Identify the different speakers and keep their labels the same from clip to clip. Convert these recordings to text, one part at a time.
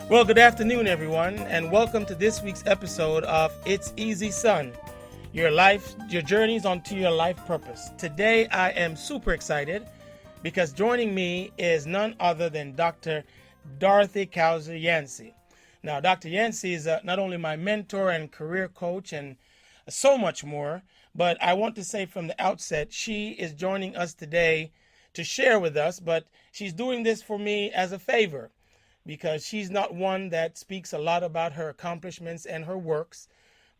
Speaker 1: Well, good afternoon, everyone, and welcome to this week's episode of It's Easy, Son. Your journeys onto your life purpose. Today, I am super excited because joining me is none other than Dr. Dorothy Cowser Yancy. Now, Dr. Yancy is not only my mentor and career coach and so much more, but I want to say from the outset, she is joining us today to share with us, but she's doing this for me as a favor because she's not one that speaks a lot about her accomplishments and her works.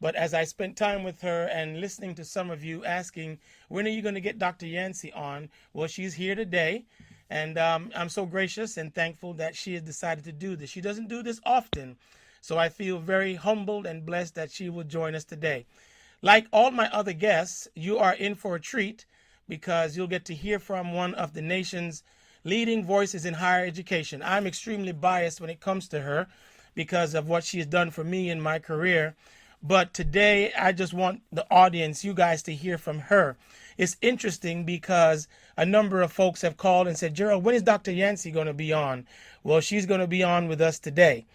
Speaker 1: But as I spent time with her and listening to some of you asking, when are you going to get Dr. Yancy on? Well, she's here today. And I'm so gracious and thankful that she has decided to do this. She doesn't do this often. So I feel very humbled and blessed that she will join us today. Like all my other guests, you are in for a treat because you'll get to hear from one of the nation's leading voices in higher education. I'm extremely biased when it comes to her because of what she has done for me in my career. But today, I just want the audience, you guys, to hear from her. It's interesting because a number of folks have called and said, Gerald, when is Dr. Yancy going to be on? Well, she's going to be on with us today.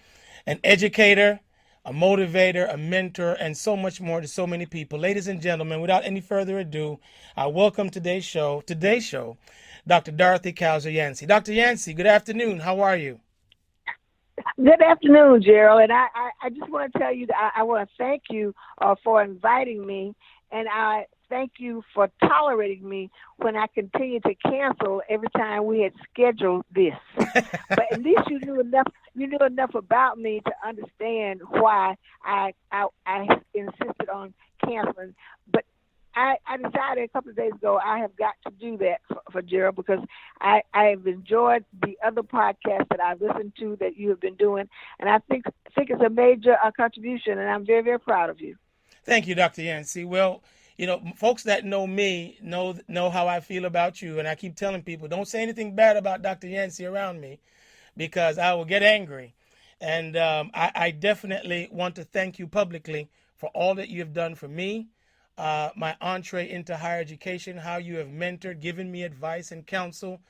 Speaker 1: An educator, a motivator, a mentor, and so much more to so many people. Ladies and gentlemen, without any further ado, I welcome today's show, Dr. Dorothy Cowser Yancy. Dr. Yancy, good afternoon. How are you?
Speaker 2: Good afternoon, Gerald. And I just want to tell you that I want to thank you for inviting me, and I thank you for tolerating me when I continue to cancel every time we had scheduled this. But at least you knew enough. You knew enough about me to understand why I insisted on canceling. But I decided a couple of days ago I have got to do that for Gerald because I have enjoyed the other podcasts that I've listened to that you have been doing, and I think it's a major contribution, and I'm very, very proud of you.
Speaker 1: Thank you, Dr. Yancy. Well, folks that know me know how I feel about you, and I keep telling people, don't say anything bad about Dr. Yancy around me because I will get angry. And I definitely want to thank you publicly for all that you have done for me. My entree into higher education, how you have mentored, given me advice and counsel,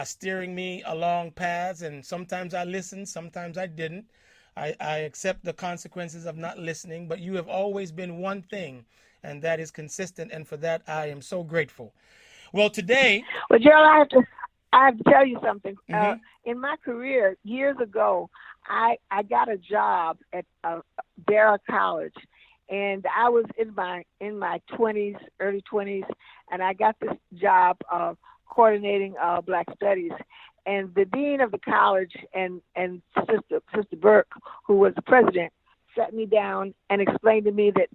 Speaker 1: steering me along paths. And sometimes I listened, sometimes I didn't. I accept the consequences of not listening, but you have always been one thing, and that is consistent. And for that, I am so grateful. Well, today.
Speaker 2: Well, Gerald, I have to tell you something.
Speaker 1: Mm-hmm.
Speaker 2: In my career, years ago, I got a job at Barra College. And I was in my 20s, early 20s, and I got this job coordinating Black Studies. And the dean of the college and Sister Burke, who was the president, sat me down and explained to me that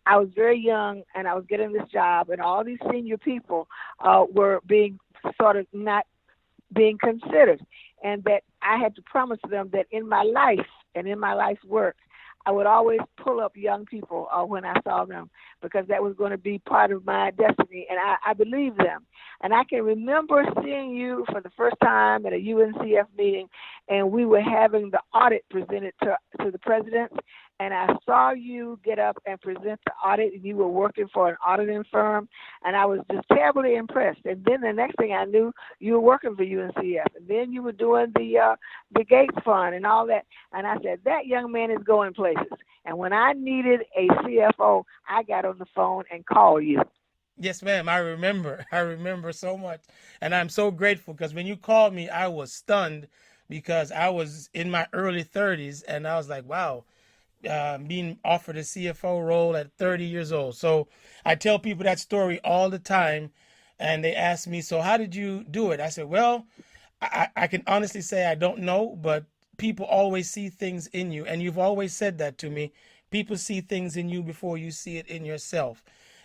Speaker 2: I was very young and I was getting this job, and all these senior people were being sort of not being considered, and that I had to promise them that in my life and in my life's work, I would always pull up young people when I saw them because that was going to be part of my destiny, and I believed them. And I can remember seeing you for the first time at a UNCF meeting, and we were having the audit presented to the president, and I saw you get up and present the audit, and you were working for an auditing firm, and I was just terribly impressed. And then the next thing I knew, you were working for UNCF, and then you were doing the Gates Fund and all that. And I said, that young man is going places. And when I needed a CFO, I got on the phone and called you.
Speaker 1: Yes, ma'am. I remember. I remember so much. And I'm so grateful because when you called me, I was stunned because I was in my early 30s and I was like, wow, being offered a CFO role at 30 years old. So I tell people that story all the time, and they ask me, so how did you do it? I said, well, I can honestly say I don't know, but people always see things in you, and you've always said that to me. People see things in you before you see it in yourself,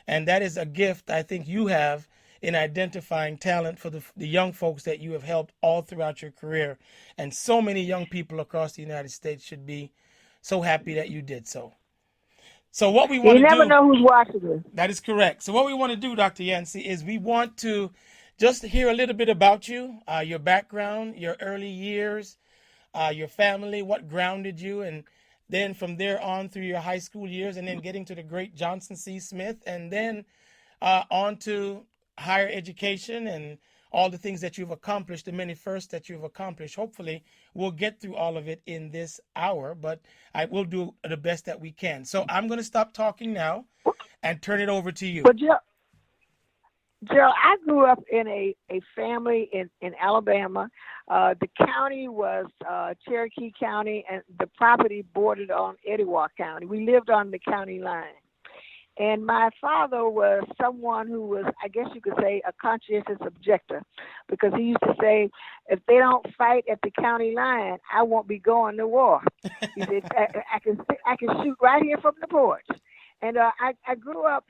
Speaker 1: and that is a gift I think you have in identifying talent for the young folks that you have helped all throughout your career. And so many young people across the United States should be so happy that you did so. So what we want
Speaker 2: You
Speaker 1: to
Speaker 2: never
Speaker 1: do,
Speaker 2: know who's watching you.
Speaker 1: that is correct. So what we want to do, Dr. Yancy, is we want to just hear a little bit about you, your background, your early years, your family, what grounded you, and then from there on through your high school years, and then getting to the great Johnson C. Smith, and then on to higher education and all the things that you've accomplished, the many firsts that you've accomplished. Hopefully, we'll get through all of it in this hour, but I will do the best that we can. So I'm going to stop talking now and turn it over to you.
Speaker 2: But Gerald, I grew up in a family in Alabama. The county was Cherokee County, and the property bordered on Etowah County. We lived on the county line. And my father was someone who was, I guess you could say, a conscientious objector, because he used to say, if they don't fight at the county line, I won't be going to war. He said, I can shoot right here from the porch. And I grew up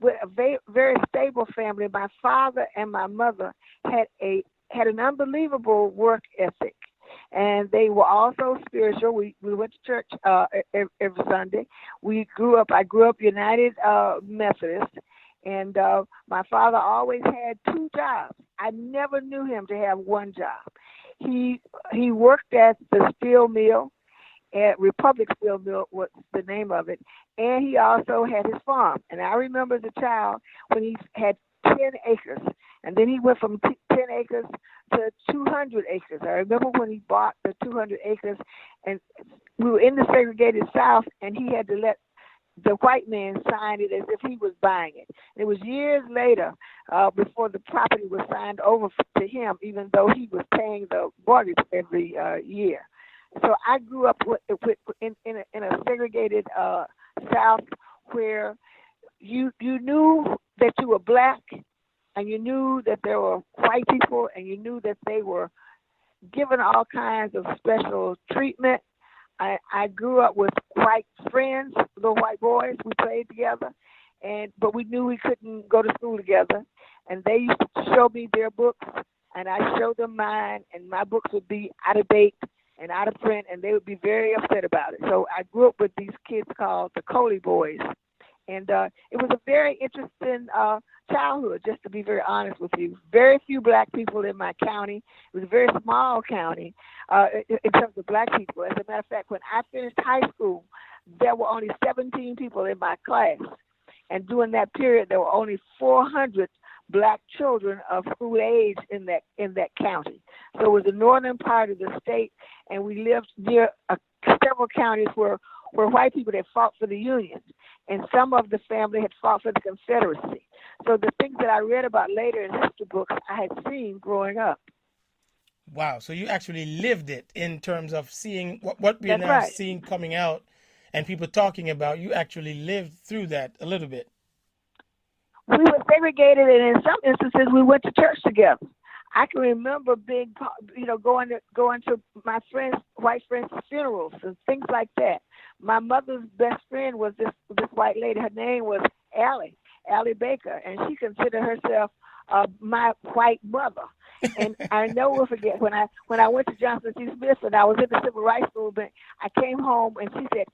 Speaker 2: with a very stable family. My father and my mother had an unbelievable work ethic, and they were also spiritual. We went to church every Sunday. I grew up United Methodist, and my father always had two jobs. I never knew him to have one job. He worked at the steel mill. At Republic Steel Mill was the name of it, and he also had his farm. And I remember as a child when he had 10 acres, and then he went from 10 acres to 200 acres. I remember when he bought the 200 acres, and we were in the segregated South, and he had to let the white man sign it as if he was buying it. And it was years later before the property was signed over to him, even though he was paying the mortgage every year. So I grew up in a segregated South where you knew that you were black, and you knew that there were white people, and you knew that they were given all kinds of special treatment. I grew up with white friends, little white boys. We played together, but we knew we couldn't go to school together. And they used to show me their books, and I showed them mine, and my books would be out of date and out of print, and they would be very upset about it. So I grew up with these kids called the Coley Boys. And it was a very interesting childhood, just to be very honest with you. Very few black people in my county. It was a very small county in terms of black people. As a matter of fact, when I finished high school, there were only 17 people in my class. And during that period, there were only 400 black children of school age in that county. So it was the northern part of the state, and we lived near several counties where white people had fought for the Union, and some of the family had fought for the Confederacy. So the things that I read about later in history books, I had seen growing up.
Speaker 1: Wow. So you actually lived it in terms of seeing what we're
Speaker 2: That's
Speaker 1: now
Speaker 2: right.
Speaker 1: seeing coming out and people talking about. You actually lived through that a little bit.
Speaker 2: We were segregated, and in some instances, we went to church together. I can remember going to my white friends' funerals and things like that. My mother's best friend was this white lady. Her name was Allie Baker, and she considered herself my white mother. And I never will forget when I went to Johnson C. Smith and I was in the civil rights movement. I came home and she said,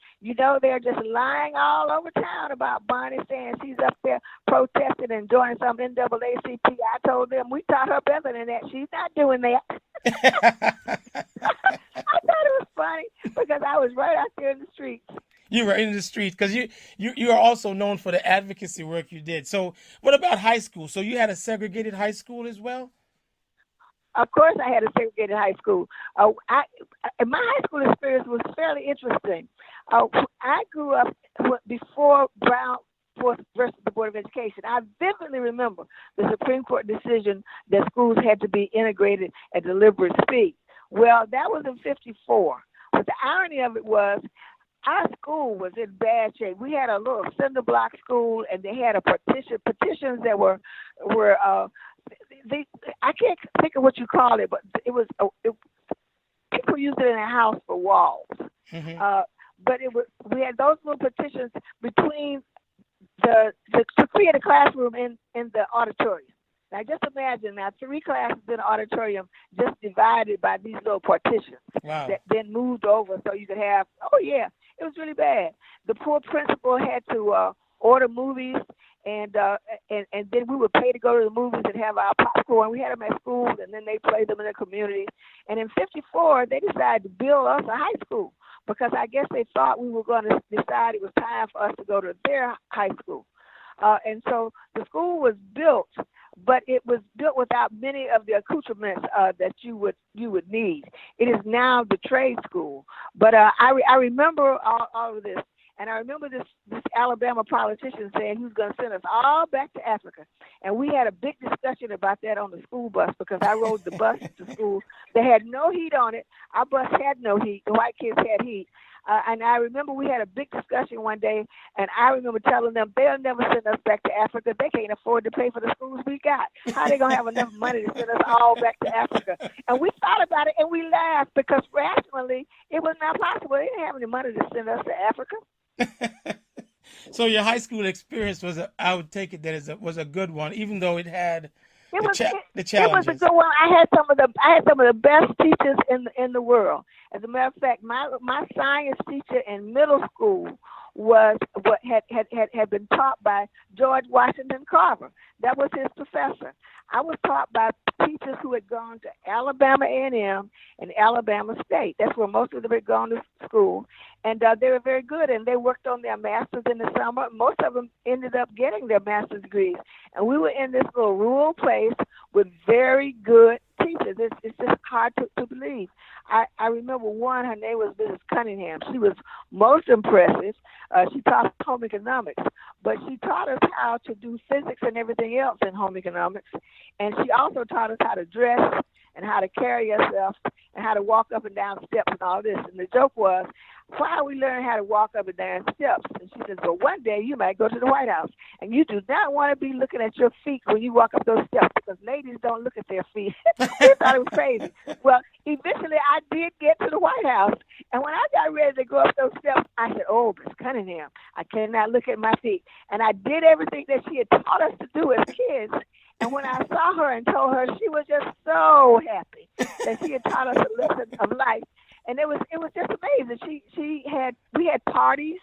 Speaker 2: they're just lying all over town about Bonnie saying she's up there protesting and joining some NAACP. I told them we taught her better than that. She's not doing that. I thought it was funny because I was right out there in the streets.
Speaker 1: You were in the streets because you are also known for the advocacy work you did. So what about high school? So you had a segregated high school as well?
Speaker 2: Of course, I had a segregated high school. My high school experience was fairly interesting. I grew up before Brown versus the Board of Education. I vividly remember the Supreme Court decision that schools had to be integrated at deliberate speed. Well, that was in '54. But the irony of it was, our school was in bad shape. We had a little cinder block school, and they had petitions that were I can't think of what you call it, but people used it in a house for walls.
Speaker 1: Mm-hmm.
Speaker 2: But we had those little petitions between to create a classroom in the auditorium. Now just imagine 3 classes in the auditorium just divided by these little partitions.
Speaker 1: Wow.
Speaker 2: That then moved over so you could have. Oh yeah, it was really bad. The poor principal had to order movies. And then we would pay to go to the movies and have our popcorn. We had them at schools, and then they played them in the communities. And in '54, they decided to build us a high school because I guess they thought we were going to decide it was time for us to go to their high school. And so the school was built but it was built without many of the accoutrements that you would need. It is now the trade school. But I remember all of this. And I remember this Alabama politician saying he was going to send us all back to Africa. And we had a big discussion about that on the school bus because I rode the bus to school. They had no heat on it. Our bus had no heat. The white kids had heat. And I remember we had a big discussion one day, and I remember telling them they'll never send us back to Africa. They can't afford to pay for the schools we got. How are they going to have enough money to send us all back to Africa? And we thought about it, and we laughed because rationally it was not possible. They didn't have any money to send us to Africa.
Speaker 1: So your high school experience I would take it that it was a good one, even though it had the challenges.
Speaker 2: It was a good one. I had some of the best teachers in the world. As a matter of fact, my science teacher in middle school was what had been taught by George Washington Carver. That was his professor. I was taught by teachers who had gone to Alabama A&M and Alabama State. That's where most of them had gone to school. And they were very good, and they worked on their masters in the summer. Most of them ended up getting their master's degrees. And we were in this little rural place with very good teachers. It's just hard to believe. I remember one, her name was Mrs. Cunningham. She was most impressive. She taught home economics, but she taught us how to do physics and everything else in home economics. And she also taught us how to dress and how to carry ourselves and how to walk up and down steps and all this. And the joke was, why are we learning how to walk up and down steps? And she says, well, one day you might go to the White House, and you do not want to be looking at your feet when you walk up those steps because ladies don't look at their feet. We thought it was crazy. Well, eventually I did get to the White House, and when I got ready to go up those steps, I said, oh, Miss Cunningham, I cannot look at my feet. And I did everything that she had taught us to do as kids. And when I saw her and told her, she was just so happy that she had taught us a lesson of life. And it was just amazing. We had parties,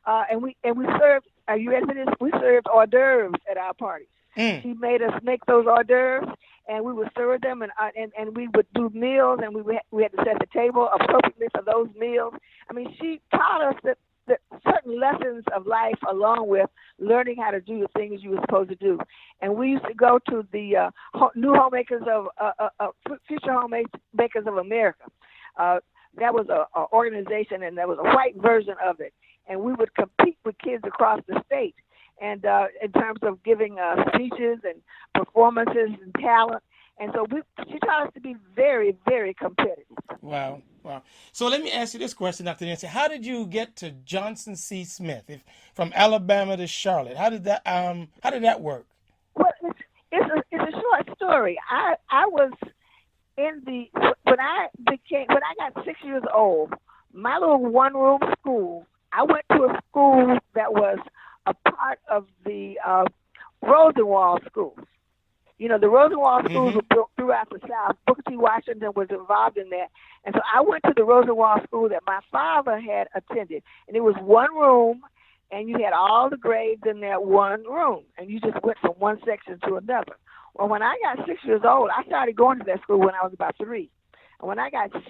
Speaker 2: and we served. Are you ready for this? We served hors d'oeuvres at our parties. She made us make those hors d'oeuvres, and we would serve them, and we would do meals, and we had to set the table appropriately for those meals. I mean, she taught us that certain lessons of life, along with learning how to do the things you were supposed to do. And we used to go to the New Homemakers Future Homemakers of America. That was an organization, and there was a white version of it. And we would compete with kids across the state, and in terms of giving speeches and performances and talent. And so she taught us to be very, very competitive.
Speaker 1: Wow. So let me ask you this question, Dr. Yancy. How did you get to Johnson C. Smith, from Alabama to Charlotte? How did that work?
Speaker 2: Well, it's a short story. I was when I got 6 years old, my little one-room school, I went to a school that was a part of the Rosenwald schools. You know, the Rosenwald schools were built throughout the South. Booker T. Washington was involved in that. And so I went to the Rosenwald school that my father had attended. And it was one room, and you had all the grades in that one room. And you just went from one section to another. Well, when I got 6 years old, I started going to that school when I was about 3. And when I got 6,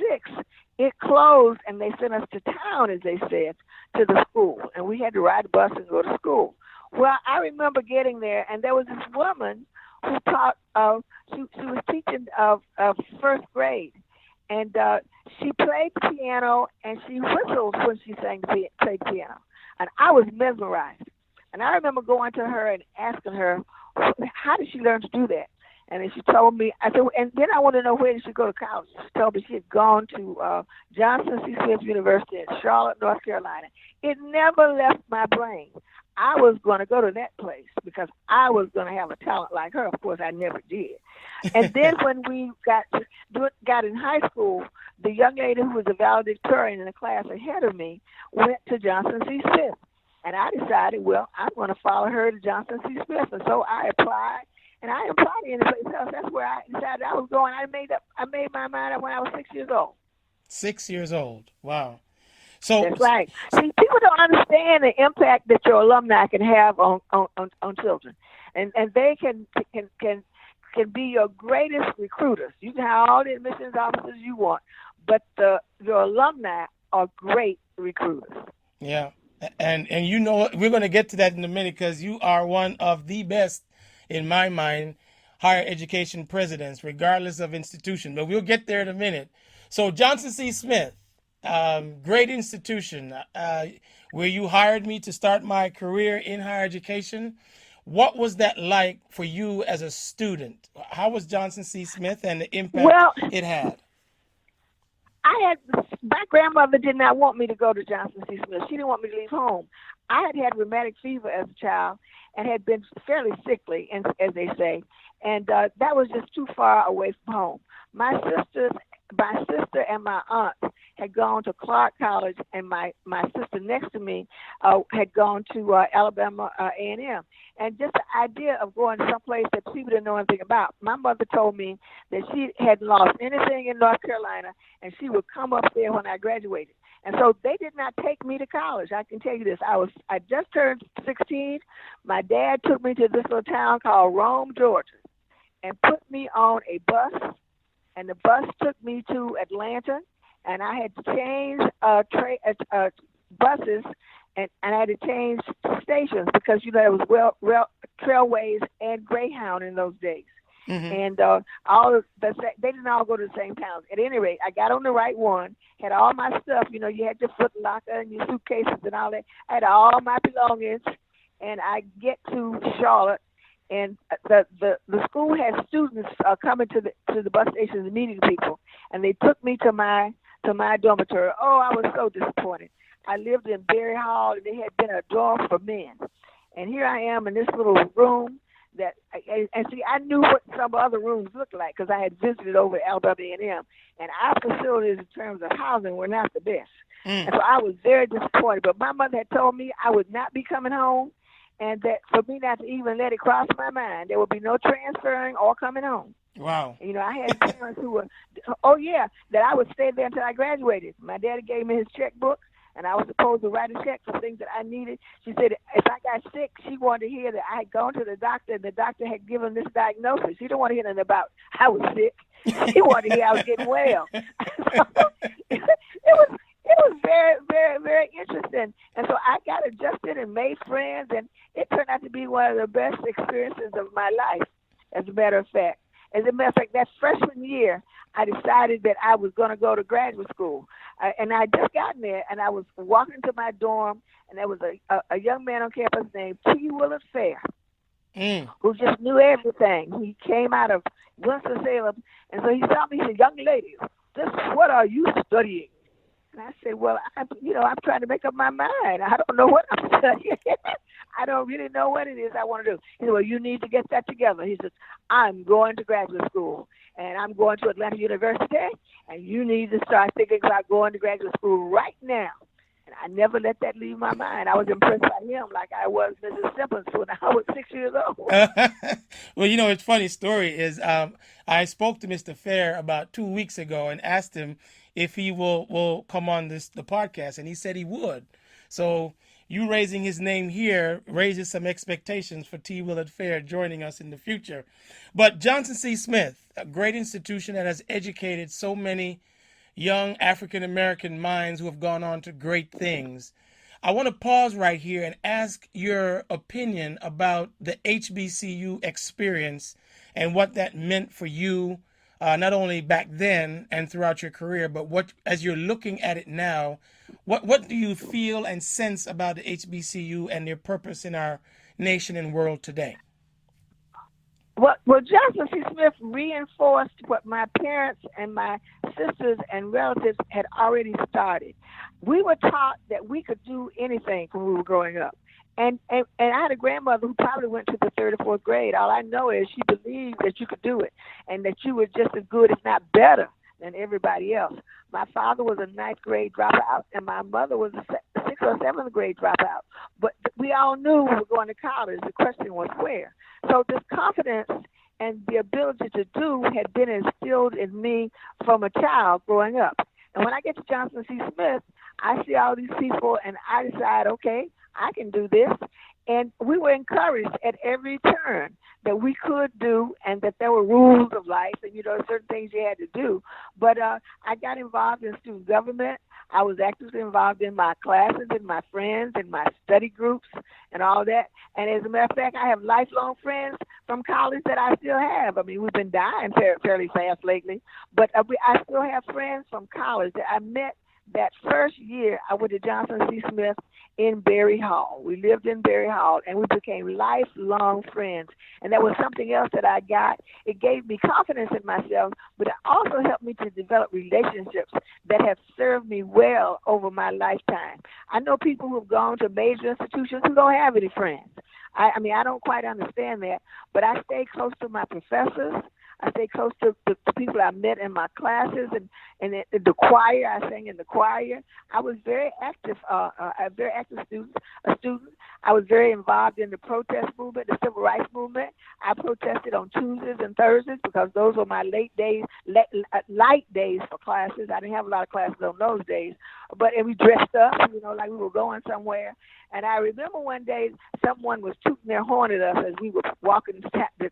Speaker 2: it closed, and they sent us to town, as they said, to the school. And we had to ride the bus and go to school. Well, I remember getting there, and there was this woman who taught, she was teaching first grade. And she played the piano, and she whistled when she played the piano. And I was mesmerized. And I remember going to her and asking her, how did she learn to do that? And then she told me, I said, and then I want to know where did she go to college. She told me she had gone to Johnson C. Smith University in Charlotte, North Carolina. It never left my brain. I was going to go to that place because I was going to have a talent like her. Of course, I never did. And then when we got in high school, the young lady who was a valedictorian in the class ahead of me went to Johnson C. Smith. And I decided, well, I'm going to follow her to Johnson C. Smith. And so I applied. And I applied in the place else. That's where I decided I was going. I made my mind up when I was 6 years old.
Speaker 1: 6 years old. Wow. So
Speaker 2: that's right. See, people don't understand the impact that your alumni can have on children, and they can be your greatest recruiters. You can have all the admissions officers you want, but your alumni are great recruiters.
Speaker 1: Yeah, and you know we're going to get to that in a minute because you are one of the best, in my mind, higher education presidents, regardless of institution. But we'll get there in a minute. So Johnson C. Smith, great institution, where you hired me to start my career in higher education. What was that like for you as a student? How was Johnson C. Smith and the impact
Speaker 2: Well,
Speaker 1: it had?
Speaker 2: my grandmother did not want me to go to Johnson C. Smith. She didn't want me to leave home. I had rheumatic fever as a child and had been fairly sickly, as they say, and that was just too far away from home. My sister and my aunt had gone to Clark College, and my sister next to me had gone to Alabama A&M. And just the idea of going someplace that people didn't know anything about. My mother told me that she hadn't lost anything in North Carolina, and she would come up there when I graduated. And so they did not take me to college. I can tell you this. I just turned 16. My dad took me to this little town called Rome, Georgia, and put me on a bus, and the bus took me to Atlanta, and I had to change buses, and I had to change stations because, there was Trailways and Greyhound in those days.
Speaker 1: Mm-hmm.
Speaker 2: And they didn't all go to the same towns. At any rate, I got on the right one, had all my stuff. You had your foot locker and your suitcases and all that. I had all my belongings, and I get to Charlotte, and the school had students coming to the bus stations meeting people, and they took me to my dormitory. Oh, I was so disappointed. I lived in Berry Hall, and they had been a dorm for men, and here I am in this little room. I knew what some other rooms looked like because I had visited over at Alabama A&M, and our facilities in terms of housing were not the best. And so I was very disappointed. But my mother had told me I would not be coming home, and that for me not to even let it cross my mind, there would be no transferring or coming home.
Speaker 1: Wow.
Speaker 2: I had parents who were, that I would stay there until I graduated. My daddy gave me his checkbook, and I was supposed to write a check for things that I needed. She said if I got sick, she wanted to hear that I had gone to the doctor, and the doctor had given this diagnosis. She didn't want to hear nothing about I was sick. She wanted to hear I was getting well. So it was very, very, very interesting. And so I got adjusted and made friends, and it turned out to be one of the best experiences of my life, as a matter of fact. As a matter of fact, that freshman year, I decided that I was going to go to graduate school. And I had just gotten there, and I was walking to my dorm, and there was a young man on campus named T. Willard Fair, who just knew everything. He came out of Winston-Salem, and so he saw me. He said, "Young lady, what are you studying?" And I said, "Well, I'm trying to make up my mind. I don't know what I'm studying. I don't really know what it is I want to do." He said, "Well, you need to get that together." He said, "I'm going to graduate school, and I'm going to Atlanta University, and you need to start thinking about going to graduate school right now." And I never let that leave my mind. I was impressed by him like I was Mrs. Simpkins when I was 6 years old.
Speaker 1: Well, it's funny story is I spoke to Mr. Fair about 2 weeks ago and asked him if he will come on the podcast, and he said he would. So you raising his name here raises some expectations for T. Willard Fair joining us in the future. But Johnson C. Smith, a great institution that has educated so many young African-American minds who have gone on to great things. I want to pause right here and ask your opinion about the HBCU experience and what that meant for you, not only back then and throughout your career, but what, as you're looking at it now, what do you feel and sense about the HBCU and their purpose in our nation and world today?
Speaker 2: Well, Johnson C. Smith reinforced what my parents and my sisters and relatives had already started. We were taught that we could do anything when we were growing up. And I had a grandmother who probably went to the third or fourth grade. All I know is she believed that you could do it and that you were just as good, if not better, than everybody else. My father was a ninth grade dropout, and my mother was a sixth or seventh grade dropout. But we all knew we were going to college. The question was where. So this confidence and the ability to do had been instilled in me from a child growing up. And when I get to Johnson C. Smith, I see all these people, and I decide, okay, I can do this. And we were encouraged at every turn that we could do and that there were rules of life and, certain things you had to do. But I got involved in student government. I was actively involved in my classes and my friends and my study groups and all that. And as a matter of fact, I have lifelong friends from college that I still have. I mean, we've been dying fairly fast lately, but I still have friends from college that I met that first year I went to Johnson C. Smith in Berry Hall. We lived in Berry Hall, and we became lifelong friends. And that was something else that I got. It gave me confidence in myself, but it also helped me to develop relationships that have served me well over my lifetime. I know people who have gone to major institutions who don't have any friends. I mean, I don't quite understand that, but I stay close to my professors. I stay close to the people I met in my classes and the choir. I sang in the choir. I was very active, a very active student. I was very involved in the protest movement, the civil rights movement. I protested on Tuesdays and Thursdays because those were my light days for classes. I didn't have a lot of classes on those days, and we dressed up, like we were going somewhere. And I remember one day someone was tooting their horn at us as we were walking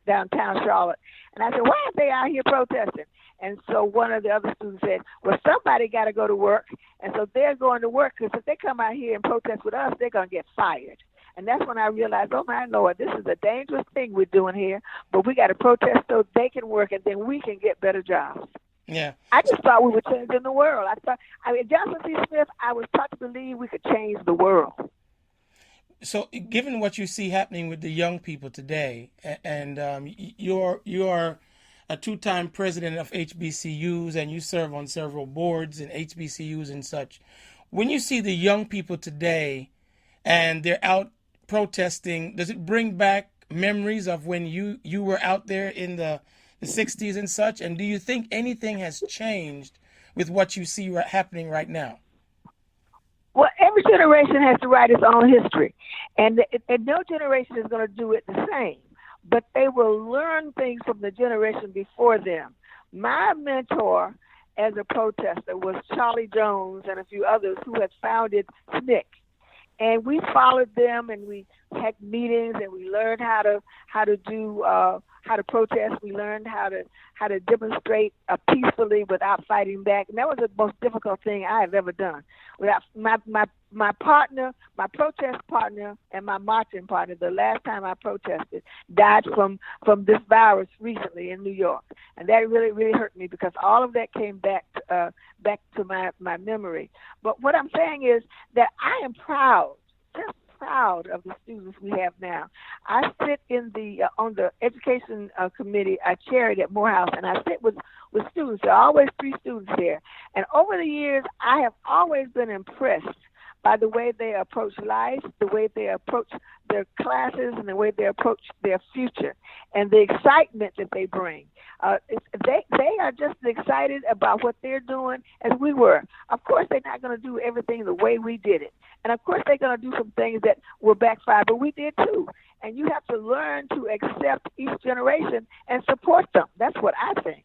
Speaker 2: downtown Charlotte. And I said, why aren't they out here protesting? And so one of the other students said, well, somebody got to go to work. And so they're going to work because if they come out here and protest with us, they're going to get fired. And that's when I realized, oh, my Lord, this is a dangerous thing we're doing here. But we got to protest so they can work and then we can get better jobs.
Speaker 1: Yeah.
Speaker 2: I just thought we were changing the world. Johnson C. Smith, I was taught to believe we could change the world.
Speaker 1: So, given what you see happening with the young people today, and you are a two-time president of HBCUs, and you serve on several boards in HBCUs and such, when you see the young people today, and they're out protesting, does it bring back memories of when you were out there in the 60s and such? And do you think anything has changed with what you see happening right now?
Speaker 2: Well, every generation has to write its own history, and no generation is going to do it the same, but they will learn things from the generation before them. My mentor as a protester was Charlie Jones and a few others who had founded SNCC. And we followed them, and we had meetings, and we learned how to protest. We learned how to demonstrate peacefully without fighting back, and that was the most difficult thing I have ever done. Without my partner, my protest partner, and my marching partner, the last time I protested, died from this virus recently in New York, and that really, really hurt me because all of that came back to my memory. But what I'm saying is that I am just proud of the students we have now. I sit in on the education committee. I chair it at Morehouse, and I sit with students. There are always 3 students there. And over the years, I have always been impressed by the way they approach life, the way they approach their classes, and the way they approach their future, and the excitement that they bring. They are just excited about what they're doing as we were. Of course, they're not going to do everything the way we did it. And of course, they're going to do some things that will backfire, but we did too. And you have to learn to accept each generation and support them. That's what I think.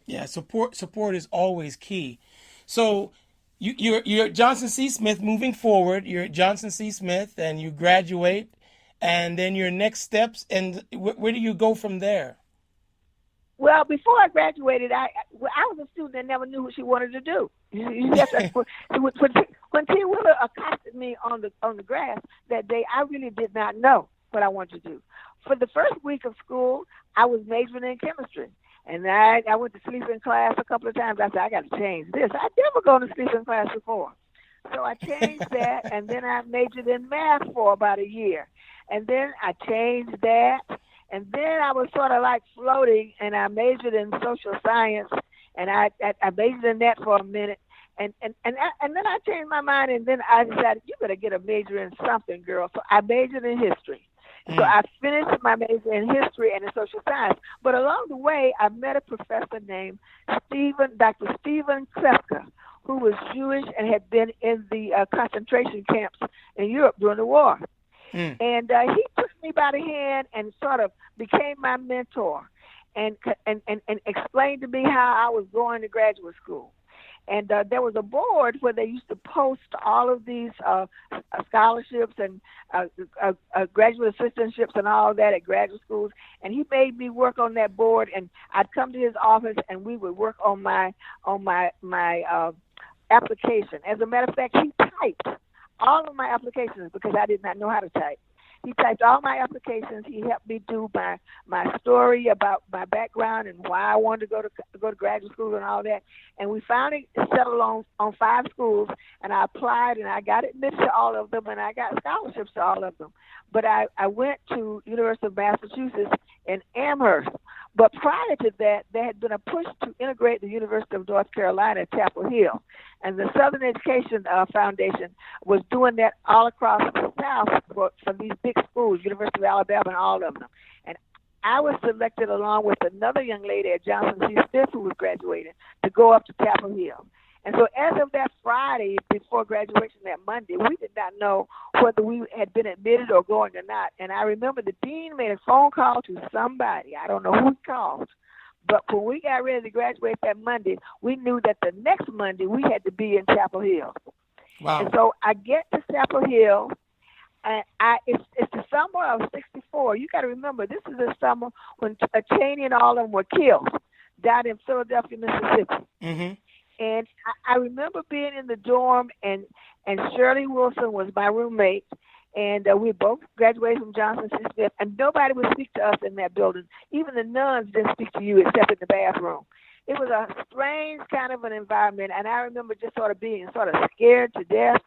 Speaker 1: Yeah, support is always key. So you're at Johnson C. Smith moving forward. You're at Johnson C. Smith and you graduate, and then your next steps, and where do you go from there?
Speaker 2: Well, before I graduated, I was a student that never knew what she wanted to do. When T. Wheeler accosted me on the grass that day, I really did not know what I wanted to do. For the first week of school, I was majoring in chemistry. And I went to sleep in class a couple of times. I said, I got to change this. I'd never gone to sleep in class before. So I changed that, and then I majored in math for about a year. And then I changed that, and then I was sort of like floating, and I majored in social science, and I majored in that for a minute. And then I changed my mind, and then I decided, you better get a major in something, girl. So I majored in history. So I finished my major in history and in social science. But along the way, I met a professor named Dr. Stephen Klefka, who was Jewish and had been in the concentration camps in Europe during the war. And he took me by the hand and sort of became my mentor and explained to me how I was going to graduate school. And there was a board where they used to post all of these scholarships and graduate assistantships and all that at graduate schools. And he made me work on that board, and I'd come to his office, and we would work on my application. As a matter of fact, he typed all of my applications because I did not know how to type. He typed all my applications. He helped me do my story about my background and why I wanted to go to graduate school and all that. And we finally settled on 5 schools, and I applied, and I got admitted to all of them, and I got scholarships to all of them. But I went to University of Massachusetts in Amherst. But prior to that, there had been a push to integrate the University of North Carolina at Chapel Hill. And the Southern Education Foundation was doing that all across the South for these big schools, University of Alabama and all of them. And I was selected along with another young lady at Johnson C. Smith who was graduating to go up to Chapel Hill. And so as of that Friday before graduation that Monday, we did not know whether we had been admitted or going or not. And I remember the dean made a phone call to somebody. I don't know who he called. But when we got ready to graduate that Monday, we knew that the next Monday we had to be in Chapel Hill.
Speaker 1: Wow.
Speaker 2: And so I get to Chapel Hill, and it's the summer of '64. You got to remember, this is the summer when Cheney and all of them were killed down in Philadelphia, Mississippi.
Speaker 1: Mm-hmm.
Speaker 2: And I remember being in the dorm, and Shirley Wilson was my roommate, and we both graduated from Johnson C. Smith, and nobody would speak to us in that building. Even the nuns didn't speak to you except in the bathroom. It was a strange kind of an environment, and I remember just sort of being sort of scared to death.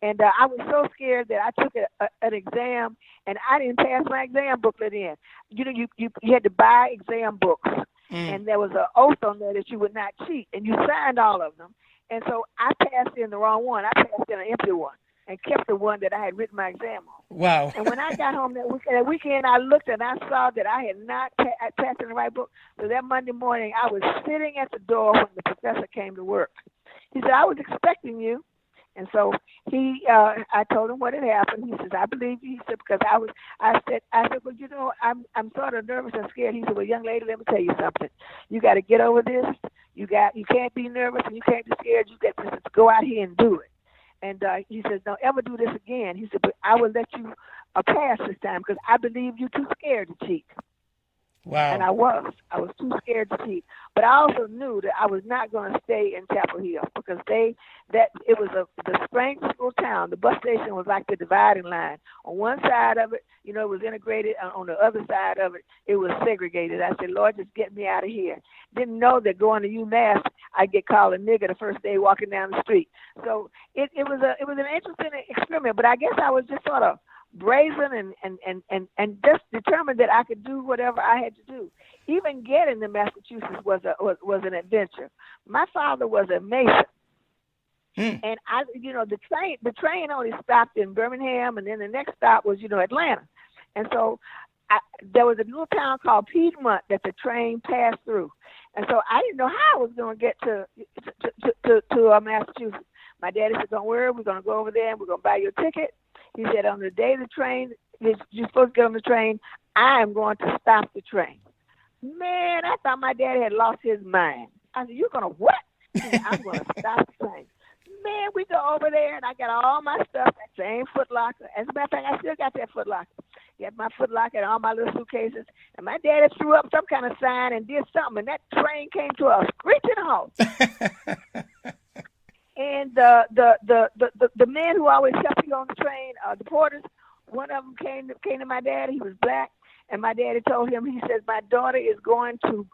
Speaker 2: And I was so scared that I took an exam, and I didn't pass my exam booklet in. You know, you had to buy exam books. And there was an oath on there that you would not cheat, and you signed all of them. And so I passed in the wrong one. I passed in an empty one and kept the one that I had written my exam on.
Speaker 1: Wow.
Speaker 2: And when I got home that weekend, I looked and I saw that I had not passed in the right book. So that Monday morning, I was sitting at the door when the professor came to work. He said, "I was expecting you." And so I told him what had happened. He says, "I believe you." He said, because I said, "Well, you know, I'm sort of nervous and scared." He said, "Well, young lady, let me tell you something. You got to get over this. You can't be nervous and you can't be scared. You got to just go out here and do it." And he says, "Don't ever do this again." He said, "But I will let you pass this time because I believe you're too scared to cheat."
Speaker 1: Wow.
Speaker 2: And I was too scared to cheat. But I also knew that I was not going to stay in Chapel Hill because it was the strange school town. The bus station was like the dividing line. On one side of it, you know, it was integrated. On the other side of it, it was segregated. I said, "Lord, just get me out of here." Didn't know that going to UMass, I'd get called a nigger the first day walking down the street. So it was an interesting experiment. But I guess I was just sort of brazen and just determined that I could do whatever I had to do. Even getting to Massachusetts was an adventure. My father was a Mason. And the train only stopped in Birmingham, and then the next stop was, Atlanta. And so there was a little town called Piedmont that the train passed through. And so I didn't know how I was going to get to Massachusetts. My daddy said, "Don't worry, we're going to go over there and we're going to buy you a ticket." He said, "On the day the train, you're supposed to get on the train, I am going to stop the train." Man, I thought my daddy had lost his mind. I said, "You're going to what?" He said, "I'm going to stop the train." Man, we go over there, and I got all my stuff, that same Foot Locker. As a matter of fact, I still got that Foot Locker. Got my Foot Locker and all my little suitcases. And my daddy threw up some kind of sign and did something, and that train came to a screeching halt. And the men who always helped me on the train, the porters, one of them came to my daddy. He was black, and my daddy told him, he says, "My daughter is going to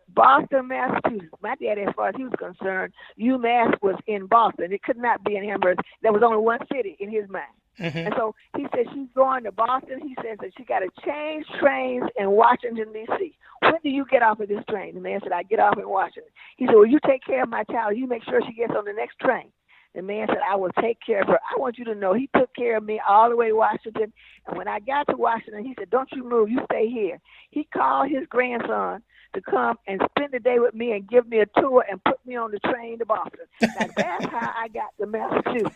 Speaker 2: Boston, Massachusetts." My daddy, as far as he was concerned, UMass was in Boston. It could not be in Amherst. There was only one city in his mind. Mm-hmm. And so he said, "She's going to Boston." He says that she got to change trains in Washington, D.C. "When do you get off of this train?" The man said, "I get off in Washington." He said, "Well, you take care of my child. You make sure she gets on the next train." The man said, "I will take care of her." I want you to know he took care of me all the way to Washington. And when I got to Washington, he said, "Don't you move. You stay here." He called his grandson to come and spend the day with me and give me a tour and put me on the train to Boston. Now, that's how I got to Massachusetts.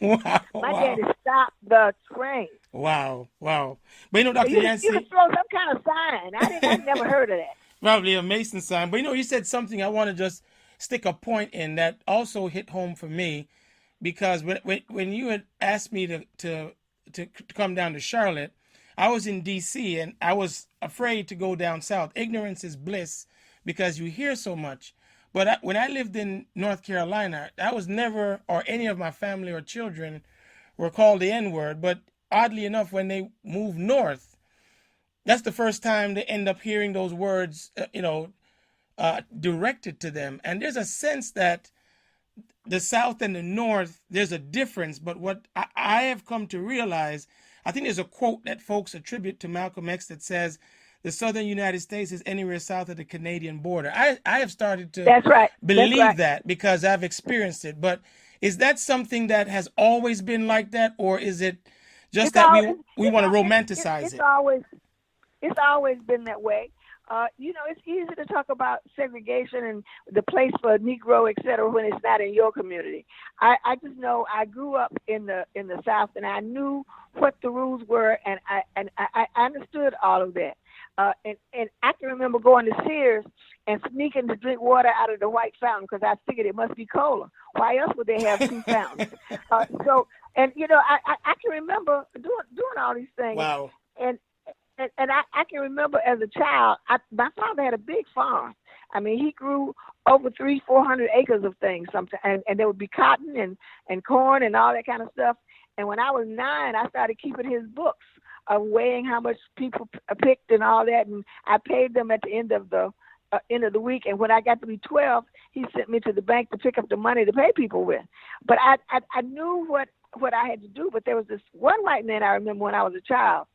Speaker 2: My daddy stopped the train.
Speaker 1: Wow. But Dr. Yancy,
Speaker 2: you could throw some kind of sign. I never heard of that.
Speaker 1: Probably a Mason sign. But you said something I want to just stick a point in that also hit home for me, because when you had asked me to come down to Charlotte, I was in D.C. and I was afraid to go down south. Ignorance is bliss because you hear so much. But when I lived in North Carolina, I was never, or any of my family or children were called the N-word. But oddly enough, when they moved north, that's the first time they end up hearing those words, directed to them. And there's a sense that the South and the North, there's a difference. But what I have come to realize, I think there's a quote that folks attribute to Malcolm X that says, the southern United States is anywhere south of the Canadian border. I have started to
Speaker 2: That's right. That's
Speaker 1: believe
Speaker 2: right.
Speaker 1: that because I've experienced it. But is that something that has always been like that, or is it just
Speaker 2: It's
Speaker 1: that
Speaker 2: all
Speaker 1: we want to romanticize it?
Speaker 2: It's always been that way. It's easy to talk about segregation and the place for Negro, et cetera, when it's not in your community. I just know I grew up in the South, and I knew what the rules were, and I understood all of that. And I can remember going to Sears and sneaking to drink water out of the white fountain because I figured it must be cola. Why else would they have two fountains? I can remember doing all these things.
Speaker 1: Wow.
Speaker 2: And I can remember as a child, my father had a big farm. I mean, he grew over 300-400 acres of things, and there would be cotton and corn and all that kind of stuff. And when I was 9, I started keeping his books of weighing how much people picked and all that, and I paid them at the end of the week. And when I got to be 12, he sent me to the bank to pick up the money to pay people with. But I knew what I had to do. But there was this one white man I remember when I was a child.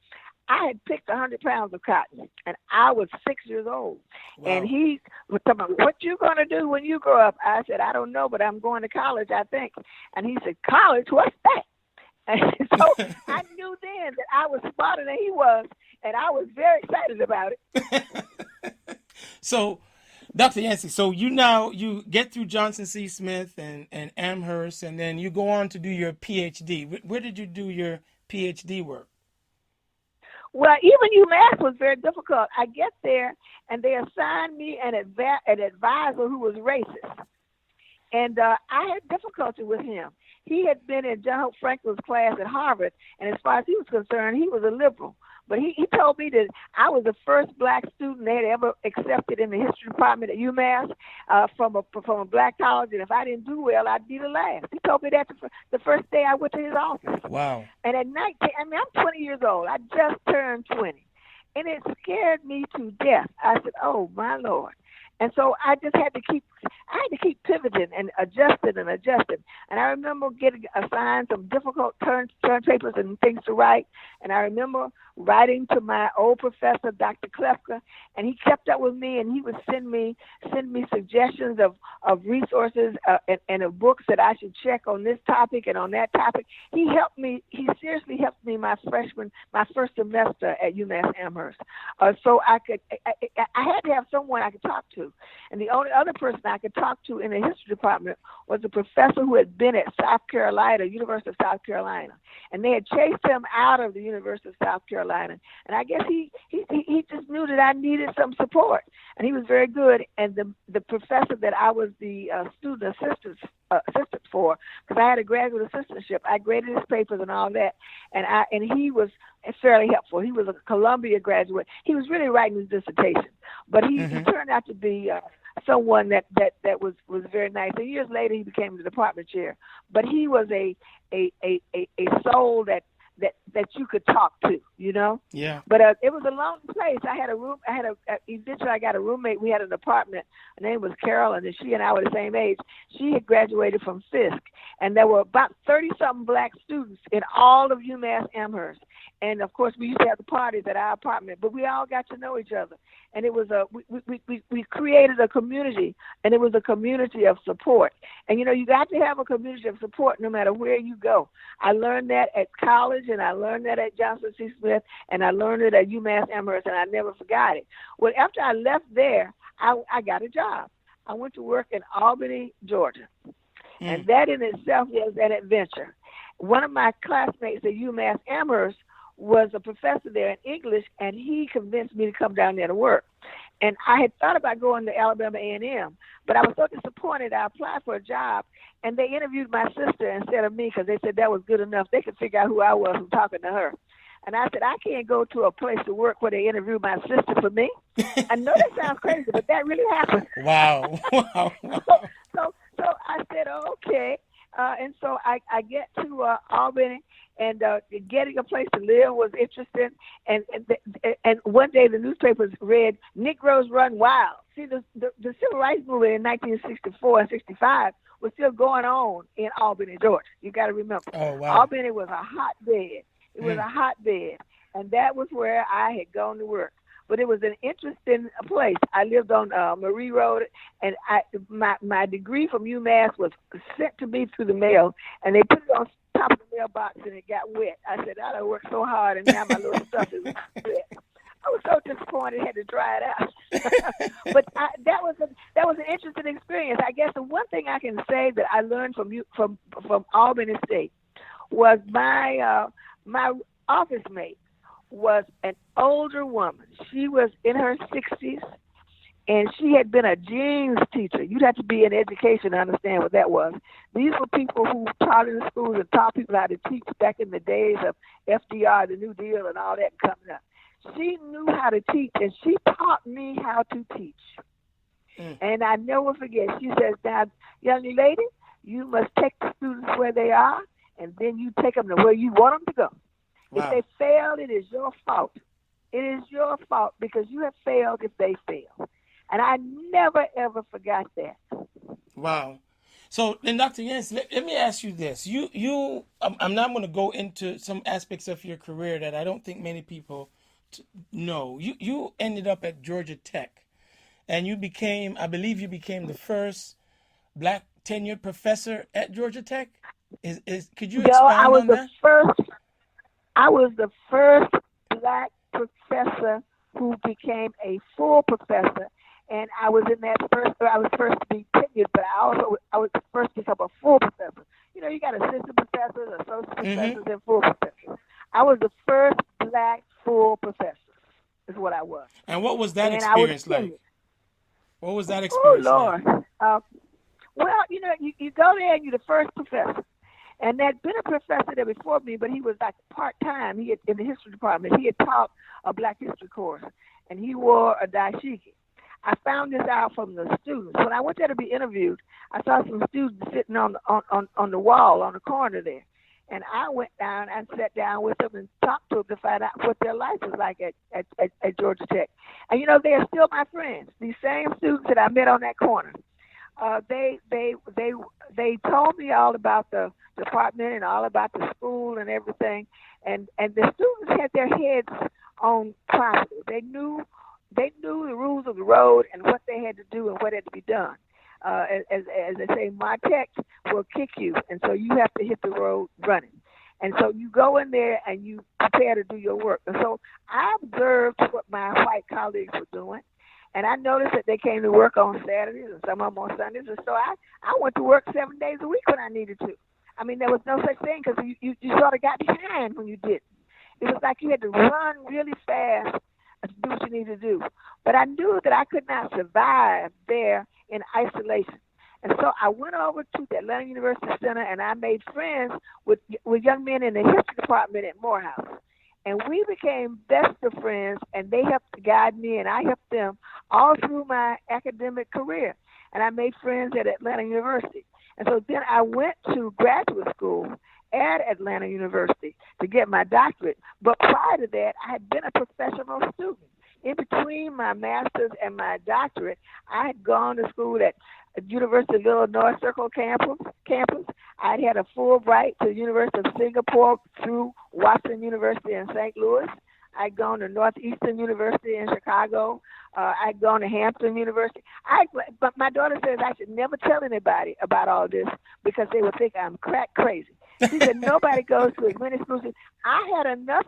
Speaker 2: I had picked 100 pounds of cotton, and I was 6 years old. Wow. And he was talking about, what you going to do when you grow up? I said, I don't know, but I'm going to college, I think. And he said, college? What's that? And so I knew then that I was smarter than he was, and I was very excited about it.
Speaker 1: So, Dr. Yancy, so you get through Johnson C. Smith and Amherst, and then you go on to do your PhD. Where did you do your PhD work?
Speaker 2: Well, even UMass was very difficult. I get there, and they assigned me an advisor who was racist. And I had difficulty with him. He had been in John Hope Franklin's class at Harvard, and as far as he was concerned, he was a liberal. But he told me that I was the first black student they had ever accepted in the history department at UMass from a black college, and if I didn't do well, I'd be the last. He told me that the first day I went to his office.
Speaker 1: Wow.
Speaker 2: And at 19, I'm 20 years old. I just turned 20. And it scared me to death. I said, oh, my Lord. And so I just had to keep pivoting and adjusting. And I remember getting assigned some difficult turn papers and things to write. And I remember writing to my old professor, Dr. Klefka, and he kept up with me, and he would send me suggestions of resources and of books that I should check on this topic and on that topic. He seriously helped me my first semester at UMass Amherst. So I had to have someone I could talk to. And the only other person I could talk to in the history department was a professor who had been at University of South Carolina. And they had chased him out of the University of South Carolina. And I guess he just knew that I needed some support. And he was very good. And the professor that I was the student assistant for, because I had a graduate assistantship, I graded his papers and all that. And he was fairly helpful. He was a Columbia graduate. He was really writing his dissertation. But he turned out to be someone that was very nice. And years later, he became the department chair. But he was a soul that you could talk to, you know?
Speaker 1: Yeah.
Speaker 2: But it was a lonely place. I had a room. Eventually I got a roommate. We had an apartment. Her name was Carol, and she and I were the same age. She had graduated from Fisk, and there were about 30-something black students in all of UMass Amherst. And of course, we used to have the parties at our apartment, but we all got to know each other. And it was we created a community, and it was a community of support. And you got to have a community of support no matter where you go. I learned that at college, and I learned that at Johnson C. Smith, and I learned it at UMass Amherst, and I never forgot it. Well, after I left there, I got a job. I went to work in Albany, Georgia, and that in itself was an adventure. One of my classmates at UMass Amherst was a professor there in English, and he convinced me to come down there to work. And I had thought about going to Alabama A&M, but I was so disappointed. I applied for a job, and they interviewed my sister instead of me because they said that was good enough. They could figure out who I was from talking to her. And I said, I can't go to a place to work where they interview my sister for me. I know that sounds crazy, but that really happened.
Speaker 1: Wow. Wow.
Speaker 2: so,
Speaker 1: Wow.
Speaker 2: so I said, okay. And so I get to Albany, and getting a place to live was interesting. And one day the newspapers read, Negroes Run Wild. See, the Civil Rights Movement in 1964 and 65 was still going on in Albany, Georgia. You got to remember.
Speaker 1: Oh, wow.
Speaker 2: Albany was a hotbed. It was
Speaker 1: Mm.
Speaker 2: a hotbed. And that was where I had gone to work. But it was an interesting place. I lived on Marie Road, and my degree from UMass was sent to me through the mail, and they put it on top of the mailbox, and it got wet. I said, I done worked so hard, and now my little stuff is wet. I was so disappointed, I had to dry it out. But that was an interesting experience. I guess the one thing I can say that I learned from Albany State was my office mate was an older woman. She was in her 60s, and she had been a jeans teacher. You'd have to be in education to understand what that was. These were people who taught in the schools and taught people how to teach back in the days of FDR, the New Deal, and all that coming up. She knew how to teach, and she taught me how to teach. And I never forget, she says, now, young lady, you must take the students where they are, and then you take them to where you want them to go.
Speaker 1: Wow.
Speaker 2: If they fail, it is your fault. It is your fault because you have failed if they fail. And I never, ever forgot that.
Speaker 1: Wow. So then, Dr. Yancy, let me ask you this. I'm not going to go into some aspects of your career that I don't think many people know. You ended up at Georgia Tech, and I believe you became the first black tenured professor at Georgia Tech. Could you expound on that?
Speaker 2: I was the first black professor who became a full professor, and I was first to be tenured, but I was first to become a full professor. You know, you got assistant professors, associate professors, and full professors. I was the first black full professor, is what I was.
Speaker 1: And what was that
Speaker 2: And
Speaker 1: experience like? What was that
Speaker 2: Oh,
Speaker 1: experience
Speaker 2: Lord.
Speaker 1: like?
Speaker 2: Well, you know, you go there and you're the first professor. And there'd been a professor there before me, but he was like part-time. He had, in the history department, he had taught a black history course, and he wore a dashiki. I found this out from the students. When I went there to be interviewed, I saw some students sitting on the wall, on the corner there. And I went down and sat down with them and talked to them to find out what their life was like at Georgia Tech. And, you know, they're still my friends. These same students that I met on that corner. They told me all about the department and all about the school and everything, and the students had their heads on property. They knew the rules of the road and what they had to do and what had to be done. As they say, my tech will kick you, and so you have to hit the road running. And so you go in there and you prepare to do your work. And so I observed what my white colleagues were doing. And I noticed that they came to work on Saturdays and some of them on Sundays. And so I went to work 7 days a week when I needed to. I mean, there was no such thing because you sort of got behind when you did. It was like you had to run really fast to do what you needed to do. But I knew that I could not survive there in isolation. And so I went over to the Atlanta University Center and I made friends with young men in the history department at Morehouse. And we became best of friends, and they helped to guide me, and I helped them all through my academic career. And I made friends at Atlanta University. And so then I went to graduate school at Atlanta University to get my doctorate. But prior to that, I had been a professional student. In between my master's and my doctorate, I had gone to school at University of Illinois Circle campus. I'd had a Fulbright to the University of Singapore through Washington University in St. Louis. I'd gone to Northeastern University in Chicago. I'd gone to Hampton University. But my daughter says I should never tell anybody about all this because they would think I'm crack crazy. She said nobody goes to as many schools. I had enough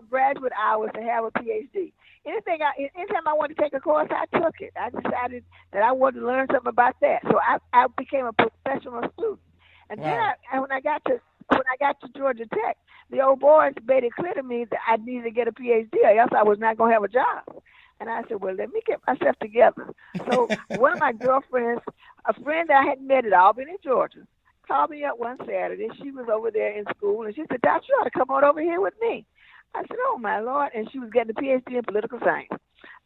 Speaker 2: graduate hours to have a PhD. Anytime I wanted to take a course, I took it. I decided that I wanted to learn something about that. So I became a professional student. And wow. Then when I got to Georgia Tech, the old boys made it clear to me that I needed to get a PhD, or else I was not going to have a job. And I said, well, let me get myself together. So one of my girlfriends, a friend that I had met at Albany, Georgia, called me up one Saturday. She was over there in school, and she said, Doc, you ought to come on over here with me. I said, oh, my Lord. And she was getting a PhD in political science.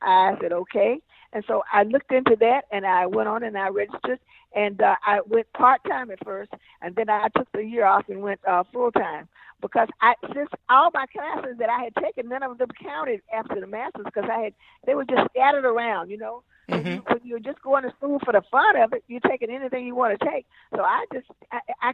Speaker 2: I said, okay. And so I looked into that, and I went on and I registered. And I went part-time at first, and then I took the year off and went full-time. Because since all my classes that I had taken, none of them counted after the master's because they were just scattered around, you know.
Speaker 1: Mm-hmm.
Speaker 2: When you're just going to school for the fun of it, you're taking anything you want to take. So I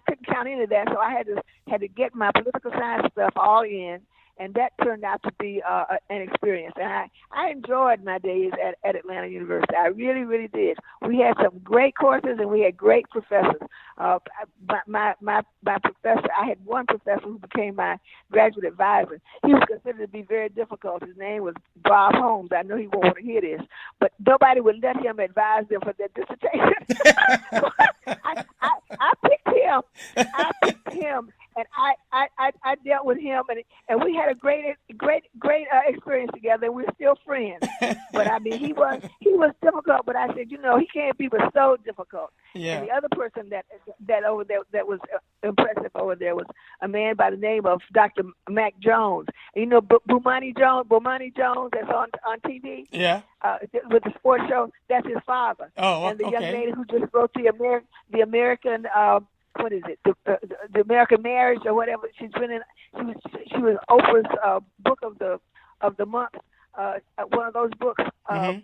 Speaker 2: couldn't count any of that. So I had to get my political science stuff all in, and that turned out to be an experience. And I enjoyed my days at Atlanta University. I really, really did. We had some great courses, and we had great professors. My professor, I had one professor who became my graduate advisor. He was considered to be very difficult. His name was Bob Holmes. I know he won't want to hear this, but nobody would let him advise them for their dissertation. I picked him. And I dealt with him, and we had a great experience together. And we're still friends. But I mean, he was difficult. But I said, you know, he can't be but so difficult.
Speaker 1: Yeah.
Speaker 2: And the other person that over there that was impressive over there was a man by the name of Dr. Mac Jones. And you know, Bomani Jones, that's on TV.
Speaker 1: Yeah.
Speaker 2: With the sports show, that's his father.
Speaker 1: Oh,
Speaker 2: and the
Speaker 1: okay.
Speaker 2: young lady who just wrote the American. What is it? The American Marriage or whatever. She was Oprah's book of the month. One of those books.
Speaker 1: Mm-hmm.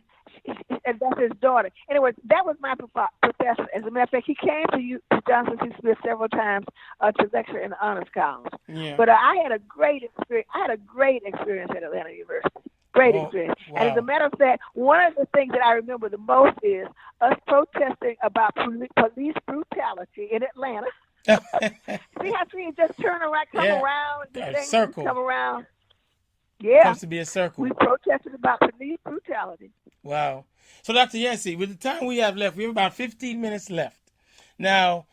Speaker 2: And that's his daughter. Anyway, that was my professor. As a matter of fact, he came to Johnson C. Smith several times to lecture in the honors columns.
Speaker 1: Yeah.
Speaker 2: But I had a great experience. At Atlanta University. Great experience.
Speaker 1: Wow.
Speaker 2: And as a matter of fact, one of the things that I remember the most is us protesting about police brutality in Atlanta. See how things just turn around, come around, the things
Speaker 1: circle.
Speaker 2: Come around. Yeah. It
Speaker 1: comes to be a circle.
Speaker 2: We protested about police brutality.
Speaker 1: Wow. So, Dr. Yancy, with the time we have left, we have about 15 minutes left. Now,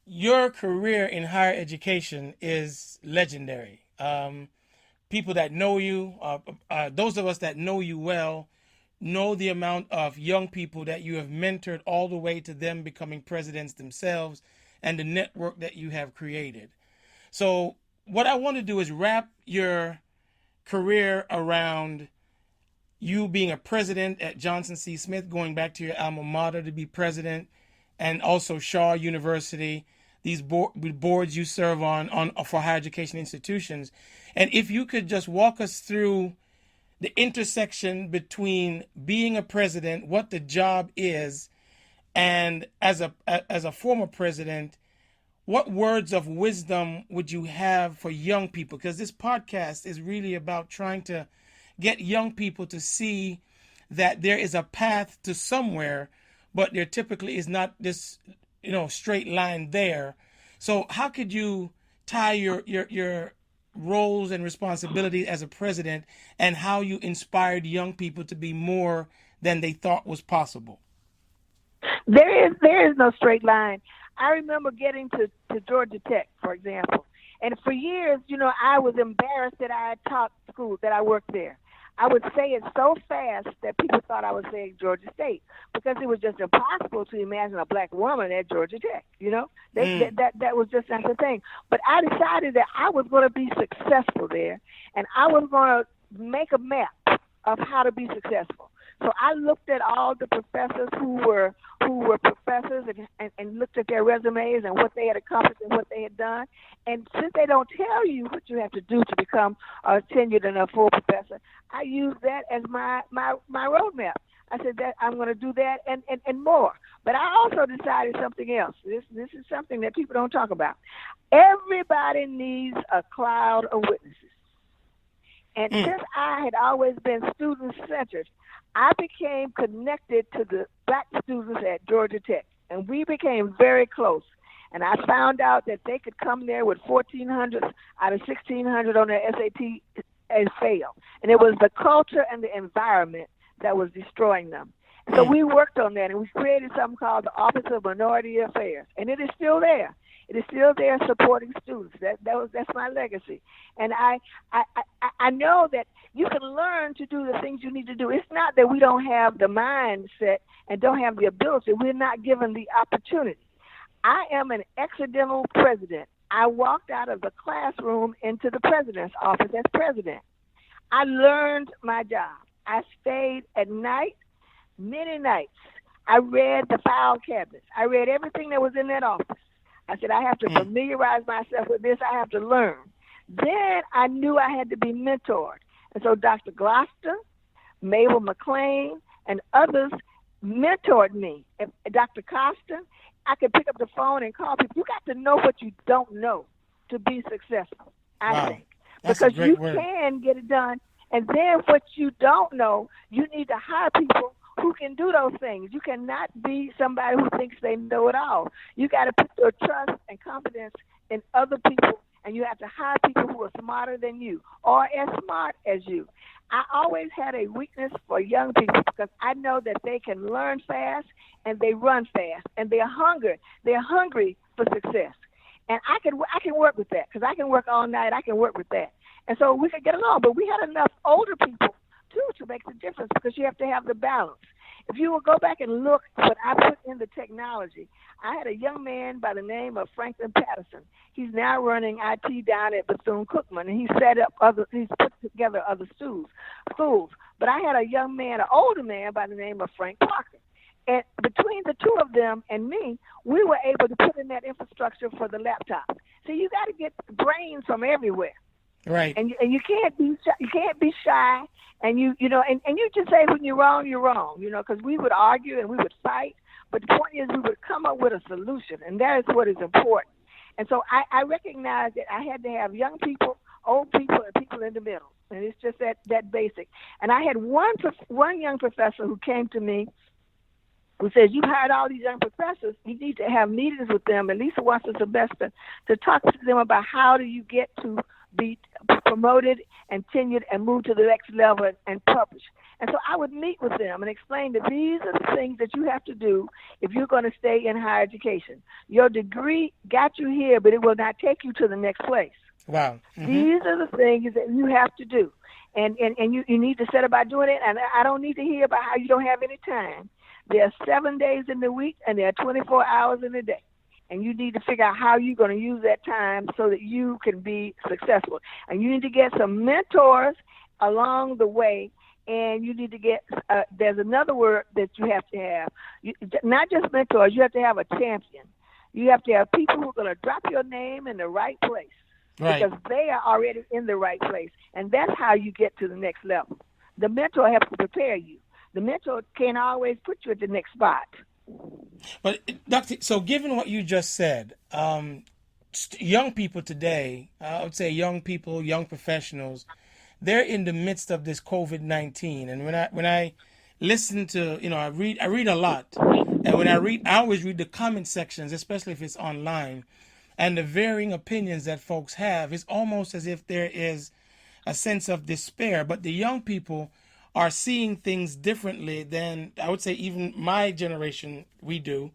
Speaker 1: your career in higher education is legendary. People that know you, those of us that know you well, know the amount of young people that you have mentored all the way to them becoming presidents themselves and the network that you have created. So what I want to do is wrap your career around you being a president at Johnson C. Smith, going back to your alma mater to be president, and also Shaw University, these boards you serve on for higher education institutions. And if you could just walk us through the intersection between being a president, what the job is, and as a former president, what words of wisdom would you have for young people? Because this podcast is really about trying to get young people to see that there is a path to somewhere, but there typically is not this, straight line there. So how could you tie your roles and responsibilities as a president and how you inspired young people to be more than they thought was possible?
Speaker 2: There is no straight line. I remember getting to Georgia Tech, for example. And for years, I was embarrassed that I had taught school, that I worked there. I would say it so fast that people thought I was saying Georgia State because it was just impossible to imagine a black woman at Georgia Tech. That was just not the thing. But I decided that I was going to be successful there, and I was going to make a map of how to be successful. So I looked at all the professors who were professors and looked at their resumes and what they had accomplished and what they had done. And since they don't tell you what you have to do to become a tenured and a full professor, I used that as my roadmap. I said that I'm going to do that and more. But I also decided something else. This is something that people don't talk about. Everybody needs a cloud of witnesses. And since I had always been student-centered, I became connected to the black students at Georgia Tech, and we became very close. And I found out that they could come there with 1,400 out of 1,600 on their SAT and fail. And it was the culture and the environment that was destroying them. And so we worked on that, and we created something called the Office of Minority Affairs, and it is still there. It is still there supporting students. That's my legacy. And I know that you can learn to do the things you need to do. It's not that we don't have the mindset and don't have the ability. We're not given the opportunity. I am an accidental president I walked out of the classroom into the president's office as president. I learned my job. I stayed at night, many nights. I read the file cabinets. I read everything that was in that office. I said, I have to familiarize myself with this. I have to learn. Then I knew I had to be mentored. And so Dr. Gloucester, Mabel McLean, and others mentored me. Dr. Costa, I could pick up the phone and call people. You got to know what you don't know to be successful, I think.
Speaker 1: That's
Speaker 2: because
Speaker 1: a great
Speaker 2: you
Speaker 1: word.
Speaker 2: can get it done. And then what you don't know, you need to hire people who can do those things. You cannot be somebody who thinks they know it all. You got to put your trust and confidence in other people, and you have to hire people who are smarter than you or as smart as you. I always had a weakness for young people because I know that they can learn fast and they run fast and they're hungry. They're hungry for success. And I can work with that because I can work all night. I can work with that. And so we could get along. But we had enough older people, too, to make the difference because you have to have the balance. If you will go back and look what I put in the technology, I had a young man by the name of Franklin Patterson. He's now running IT down at Bethune-Cookman, and he's put together other schools. But I had a young man, an older man by the name of Frank Parker. And between the two of them and me, we were able to put in that infrastructure for the laptop. So you got to get brains from everywhere.
Speaker 1: Right.
Speaker 2: And you can't be shy. And you just say when you're wrong, because we would argue and we would fight. But the point is we would come up with a solution, and that is what is important. And so I recognized that I had to have young people, old people, and people in the middle. And it's just that basic. And I had one young professor who came to me who says, you've hired all these young professors. You need to have meetings with them at least once a semester to talk to them about how do you get to be promoted and tenured and move to the next level and publish. And so I would meet with them and explain that these are the things that you have to do if you're going to stay in higher education. Your degree got you here, but it will not take you to the next place.
Speaker 1: Wow. Mm-hmm.
Speaker 2: These are the things that you have to do. And you need to set about doing it. And I don't need to hear about how you don't have any time. There are 7 days in the week, and there are 24 hours in a day. And you need to figure out how you're going to use that time so that you can be successful. And you need to get some mentors along the way. And you need to get, there's another word that you have to have. Not just mentors, you have to have a champion. You have to have people who are going to drop your name in the right place.
Speaker 1: Right.
Speaker 2: Because they are already in the right place. And that's how you get to the next level. The mentor helps to prepare you. The mentor can't always put you at the next spot.
Speaker 1: But, Doctor, so given what you just said, young people today, I would say young people, young professionals, they're in the midst of this COVID-19. And when I listen to, I read a lot. And when I always read the comment sections, especially if it's online, and the varying opinions that folks have. It's almost as if there is a sense of despair. But the young people are seeing things differently than, I would say, even my generation, we do.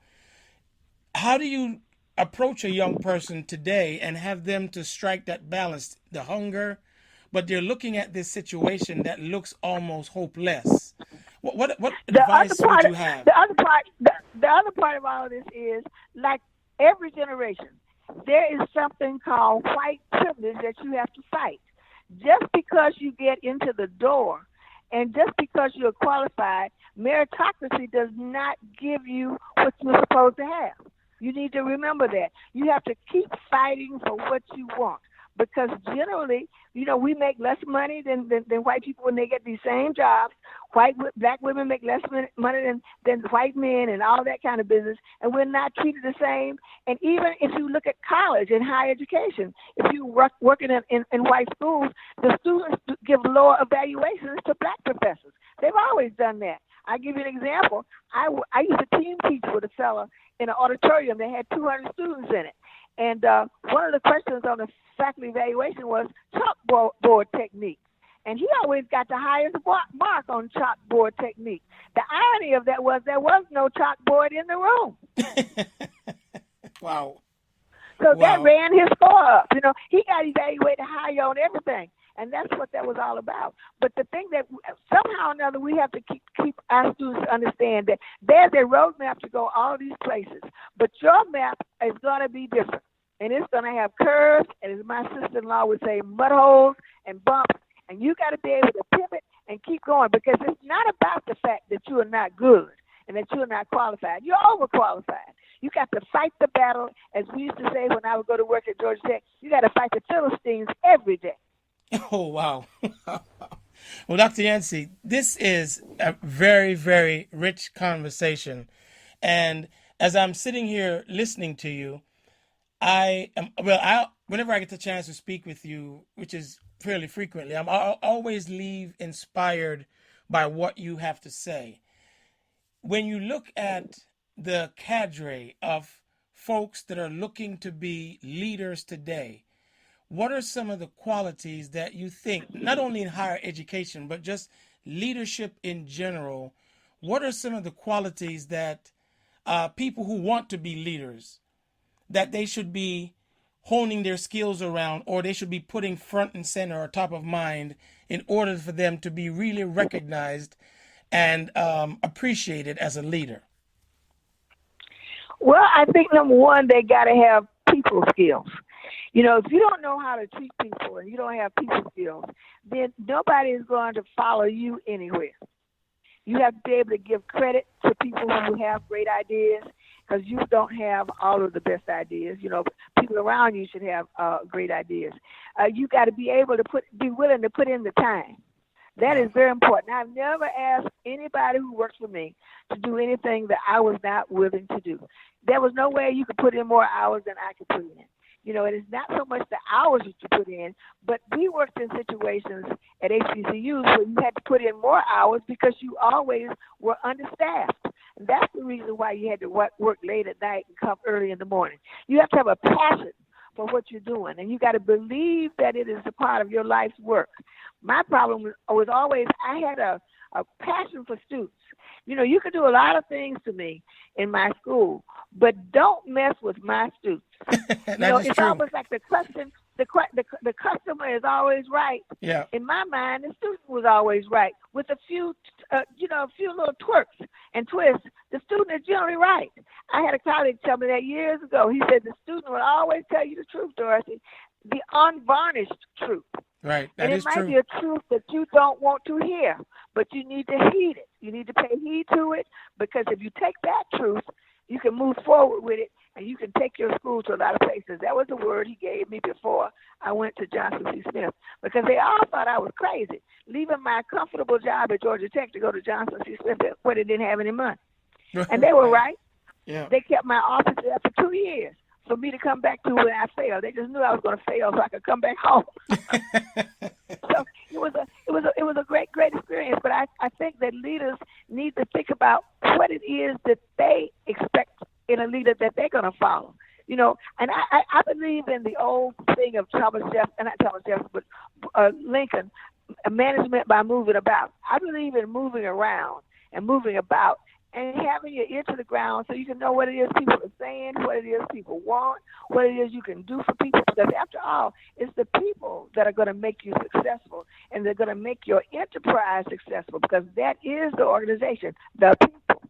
Speaker 1: How do you approach a young person today and have them to strike that balance, the hunger, but they're looking at this situation that looks almost hopeless? What advice would you have?
Speaker 2: The other part of all of this is, like every generation, there is something called white privilege that you have to fight. Just because you get into the door and just because you're qualified, meritocracy does not give you what you're supposed to have. You need to remember that. You have to keep fighting for what you want. Because generally, we make less money than white people when they get these same jobs. Black women make less money than white men and all that kind of business, and we're not treated the same. And even if you look at college and higher education, if you working in white schools, the students give lower evaluations to black professors. They've always done that. I'll give you an example. I used to team teach with a fella in an auditorium that had 200 students in it. And one of the questions on the faculty evaluation was chalkboard technique. And he always got the highest mark on chalkboard technique. The irony of that was there was no chalkboard in the room.
Speaker 1: Wow.
Speaker 2: So that ran his score up. He got evaluated higher on everything. And that's what that was all about. But the thing that somehow or another we have to keep our students to understand that there's a roadmap to go all these places. But your map is going to be different. and it's going to have curves, and as my sister-in-law would say, mud holes and bumps, and you got to be able to pivot and keep going, because it's not about the fact that you are not good and that you are not qualified. You're overqualified. You got to fight the battle, as we used to say when I would go to work at Georgia Tech. You got to fight the Philistines every day.
Speaker 1: Oh, wow. Well, Dr. Yancy, this is a very, very rich conversation. And as I'm sitting here listening to you, whenever I get the chance to speak with you, which is fairly frequently, I always leave inspired by what you have to say. When you look at the cadre of folks that are looking to be leaders today, what are some of the qualities that you think, not only in higher education, but just leadership in general, what are some of the qualities that people who want to be leaders, that they should be honing their skills around, or they should be putting front and center or top of mind in order for them to be really recognized and appreciated as a leader?
Speaker 2: Well, I think number one, they got to have people skills. If you don't know how to treat people and you don't have people skills, then nobody is going to follow you anywhere. You have to be able to give credit to people who have great ideas, because you don't have all of the best ideas. People around you should have great ideas. You got to be able to be willing to put in the time. That is very important. I've never asked anybody who works for me to do anything that I was not willing to do. There was no way you could put in more hours than I could put in. It is not so much the hours that you put in, but we worked in situations at HBCUs where you had to put in more hours because you always were understaffed. And that's the reason why you had to work late at night and come early in the morning. You have to have a passion for what you're doing, and you got to believe that it is a part of your life's work. My problem was always I had a passion for students. You could do a lot of things to me in my school, but don't mess with my students. It's
Speaker 1: true.
Speaker 2: almost like the customer is always right.
Speaker 1: Yeah.
Speaker 2: In my mind, the student was always right. With a few little twerks and twists, the student is generally right. I had a colleague tell me that years ago. He said the student will always tell you the truth, Dorothy, the unvarnished truth.
Speaker 1: Right. That
Speaker 2: and it
Speaker 1: is
Speaker 2: might
Speaker 1: true.
Speaker 2: be a truth that you don't want to hear, but you need to heed it. You need to pay heed to it, because if you take that truth, you can move forward with it, and you can take your school to a lot of places. That was the word he gave me before I went to Johnson C. Smith, because they all thought I was crazy, leaving my comfortable job at Georgia Tech to go to Johnson C. Smith where they didn't have any money. And they were right.
Speaker 1: Yeah.
Speaker 2: They kept my office there for 2 years for me to come back to when I failed. They just knew I was going to fail so I could come back home. So it was a great experience. But I think that leaders need to think about what it is that they expect in a leader that they're going to follow. And I believe in the old thing of Lincoln, management by moving about. I believe in moving around and moving about and having your ear to the ground so you can know what it is people are saying, what it is people want, what it is you can do for people. Because after all, it's the people that are going to make you successful, and they're going to make your enterprise successful, because that is the organization, the people.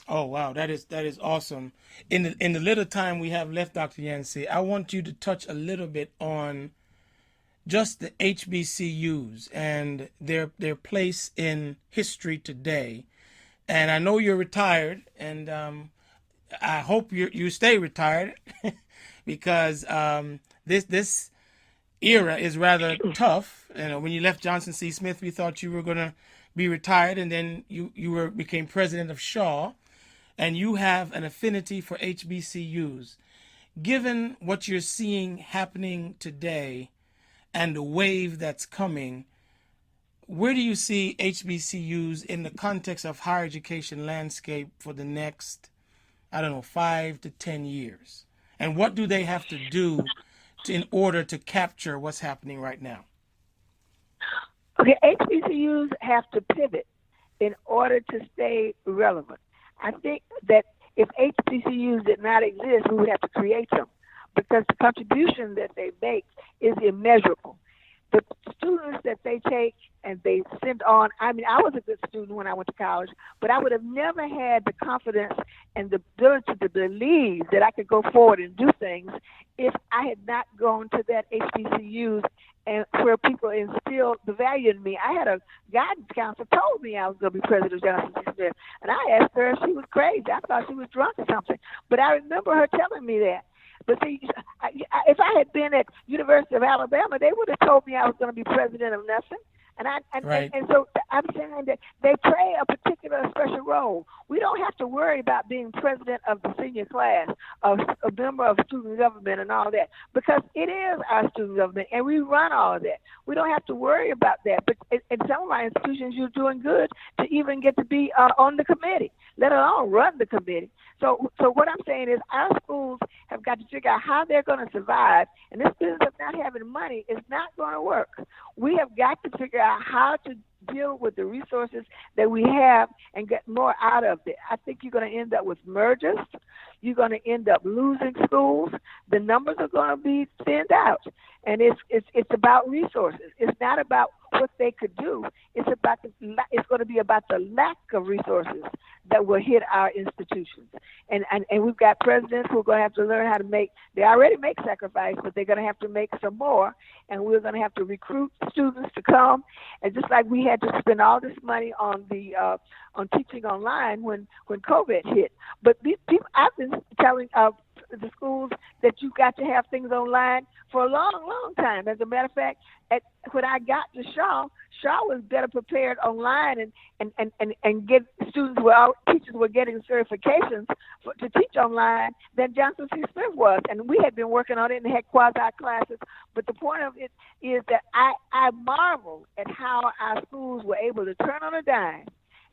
Speaker 1: Oh, wow. That is awesome. In the little time we have left, Dr. Yancy, I want you to touch a little bit on just the HBCUs and their place in history today. And I know you're retired, and I hope you stay retired because this era is rather tough. When you left Johnson C. Smith, we thought you were going to be retired, and then you became president of Shaw, and you have an affinity for HBCUs. Given what you're seeing happening today and the wave that's coming, where do you see HBCUs in the context of higher education landscape for the next, 5 to 10 years? And what do they have to do in order to capture what's happening right now?
Speaker 2: Okay, HBCUs have to pivot in order to stay relevant. I think that if HBCUs did not exist, we would have to create them, because the contribution that they make is immeasurable. the students that they take and they send on. I mean, I was a good student when I went to college, but I would have never had the confidence and the ability to believe that I could go forward and do things if I had not gone to that HBCUs and where people instilled the value in me. I had a guidance counselor told me I was going to be president of Johnson C. Smith, and I asked her if she was crazy. I thought she was drunk or something, but I remember her telling me that. But see, if I had been at University of Alabama, they would have told me I was going to be president of nothing. And so I'm saying that they play a particular special role. We don't have to worry about being president of the senior class, a member of student government and all that, because it is our student government, and we run all of that. We don't have to worry about that. But in some of our institutions, you're doing good to even get to be on the committee, let alone run the committee. So what I'm saying is our schools have got to figure out how they're going to survive, and this business of not having money is not going to work. We have got to figure out how to deal with the resources that we have and get more out of it. I think you're going to end up with mergers. You're going to end up losing schools. The numbers are going to be thinned out, and it's about resources. It's not about what they could do. It's going to be about the lack of resources that will hit our institutions. And we've got presidents who are going to have to learn how to make. They already make sacrifice, but they're going to have to make some more. And we're going to have to recruit students to come. And just like we had to spend all this money on on teaching online when COVID hit. But these people, I've been telling the schools that you've got to have things online for a long, long time. As a matter of fact, when I got to Shaw was better prepared online and get students teachers were getting certifications to teach online than Johnson C. Smith was. And we had been working on it and had quasi classes. But the point of it is that I marvel at how our schools were able to turn on a dime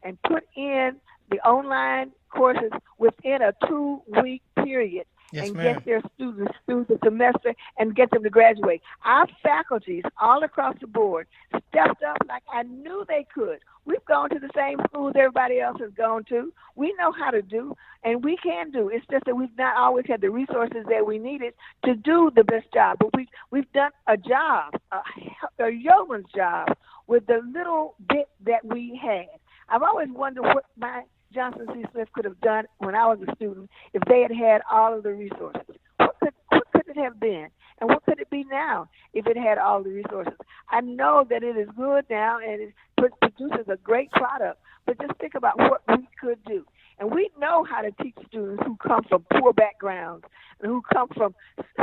Speaker 2: and put in the online courses within a 2-week period. Yes, and get their students through the semester and get them to graduate. Our faculties all across the board stepped up like I knew they could. We've gone to the same schools everybody else has gone to. We know how to do, and we can do. It's just that we've not always had the resources that we needed to do the best job. But we've done a job, a yeoman's job, with the little bit that we had. I've always wondered what my Johnson C. Smith could have done when I was a student if they had all of the resources. What could it have been? And what could it be now if it had all the resources? I know that it is good now and it produces a great product, but just think about what we could do. And we know how to teach students who come from poor backgrounds and who come from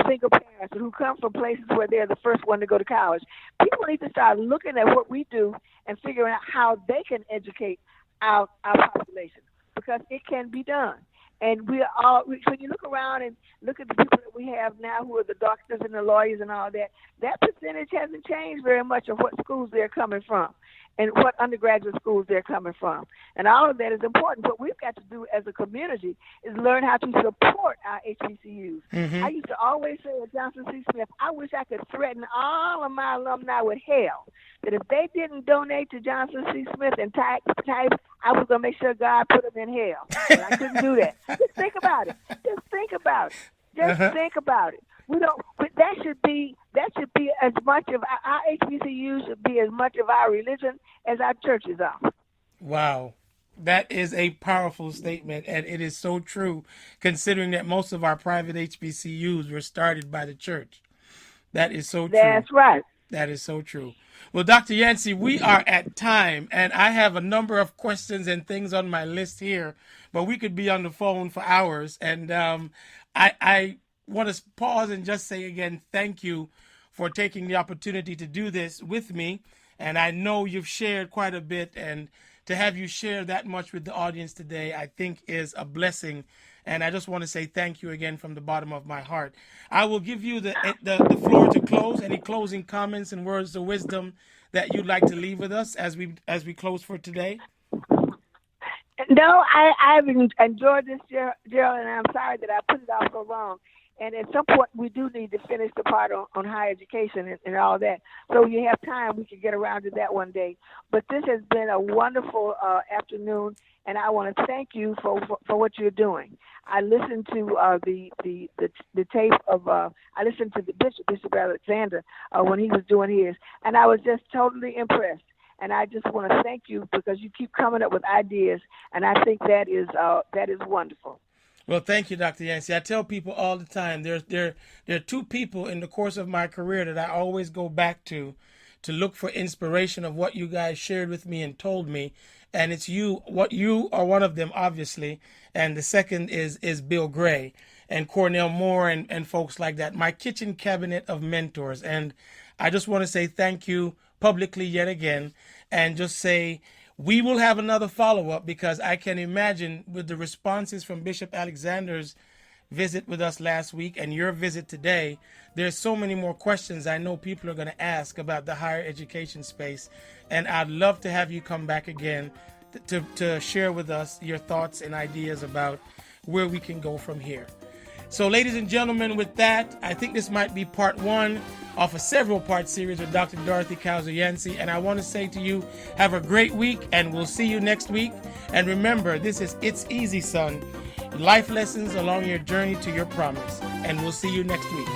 Speaker 2: single parents and who come from places where they're the first one to go to college. People need to start looking at what we do and figuring out how they can educate our population, because it can be done. And when you look around and look at the people that we have now who are the doctors and the lawyers and all that, that percentage hasn't changed very much of what schools they're coming from and what undergraduate schools they're coming from. And all of that is important. What we've got to do as a community is learn how to support our HBCUs. Mm-hmm. I used to always say at Johnson C. Smith, I wish I could threaten all of my alumni with hell, that if they didn't donate to Johnson C. Smith and type, I was going to make sure God put them in hell. But I couldn't do that. Just think about it. Just think about it. That should be as much of our HBCUs should be as much of our religion as our churches are.
Speaker 1: Wow. That is a powerful statement, and it is so true, considering that most of our private HBCUs were started by the church. That is so true.
Speaker 2: That's right.
Speaker 1: That is so true. Well, Dr. Yancy, we are at time, and I have a number of questions and things on my list here, but we could be on the phone for hours. And I want to pause and just say again, thank you for taking the opportunity to do this with me. And I know you've shared quite a bit, and to have you share that much with the audience today, I think is a blessing. And I just want to say thank you again from the bottom of my heart. I will give you the floor to close. Any closing comments and words of wisdom that you'd like to leave with us as we close for today?
Speaker 2: No, I've enjoyed this, Gerald, and I'm sorry that I put it off so long. And at some point, we do need to finish the part on higher education and all that. So you have time, we can get around to that one day. But this has been a wonderful afternoon, and I want to thank you for what you're doing. I listened to the tape of I listened to the Bishop Alexander when he was doing his, and I was just totally impressed. And I just want to thank you because you keep coming up with ideas, and I think that is wonderful.
Speaker 1: Well, thank you, Dr. Yancy. I tell people all the time there are two people in the course of my career that I always go back to look for inspiration of what you guys shared with me and told me. And it's you. What you are one of them, obviously. And the second is Bill Gray and Cornell Moore and folks like that. My kitchen cabinet of mentors. And I just want to say thank you publicly yet again, and just say we will have another follow-up, because I can imagine with the responses from Bishop Alexander's visit with us last week and your visit today, there's so many more questions I know people are going to ask about the higher education space. And I'd love to have you come back again to share with us your thoughts and ideas about where we can go from here. So, ladies and gentlemen, with that, I think this might be part one of a several-part series with Dr. Dorothy Cowser Yancy. And I want to say to you, have a great week, and we'll see you next week. And remember, this is It's Easy, Son. Life lessons along your journey to your promise. And we'll see you next week.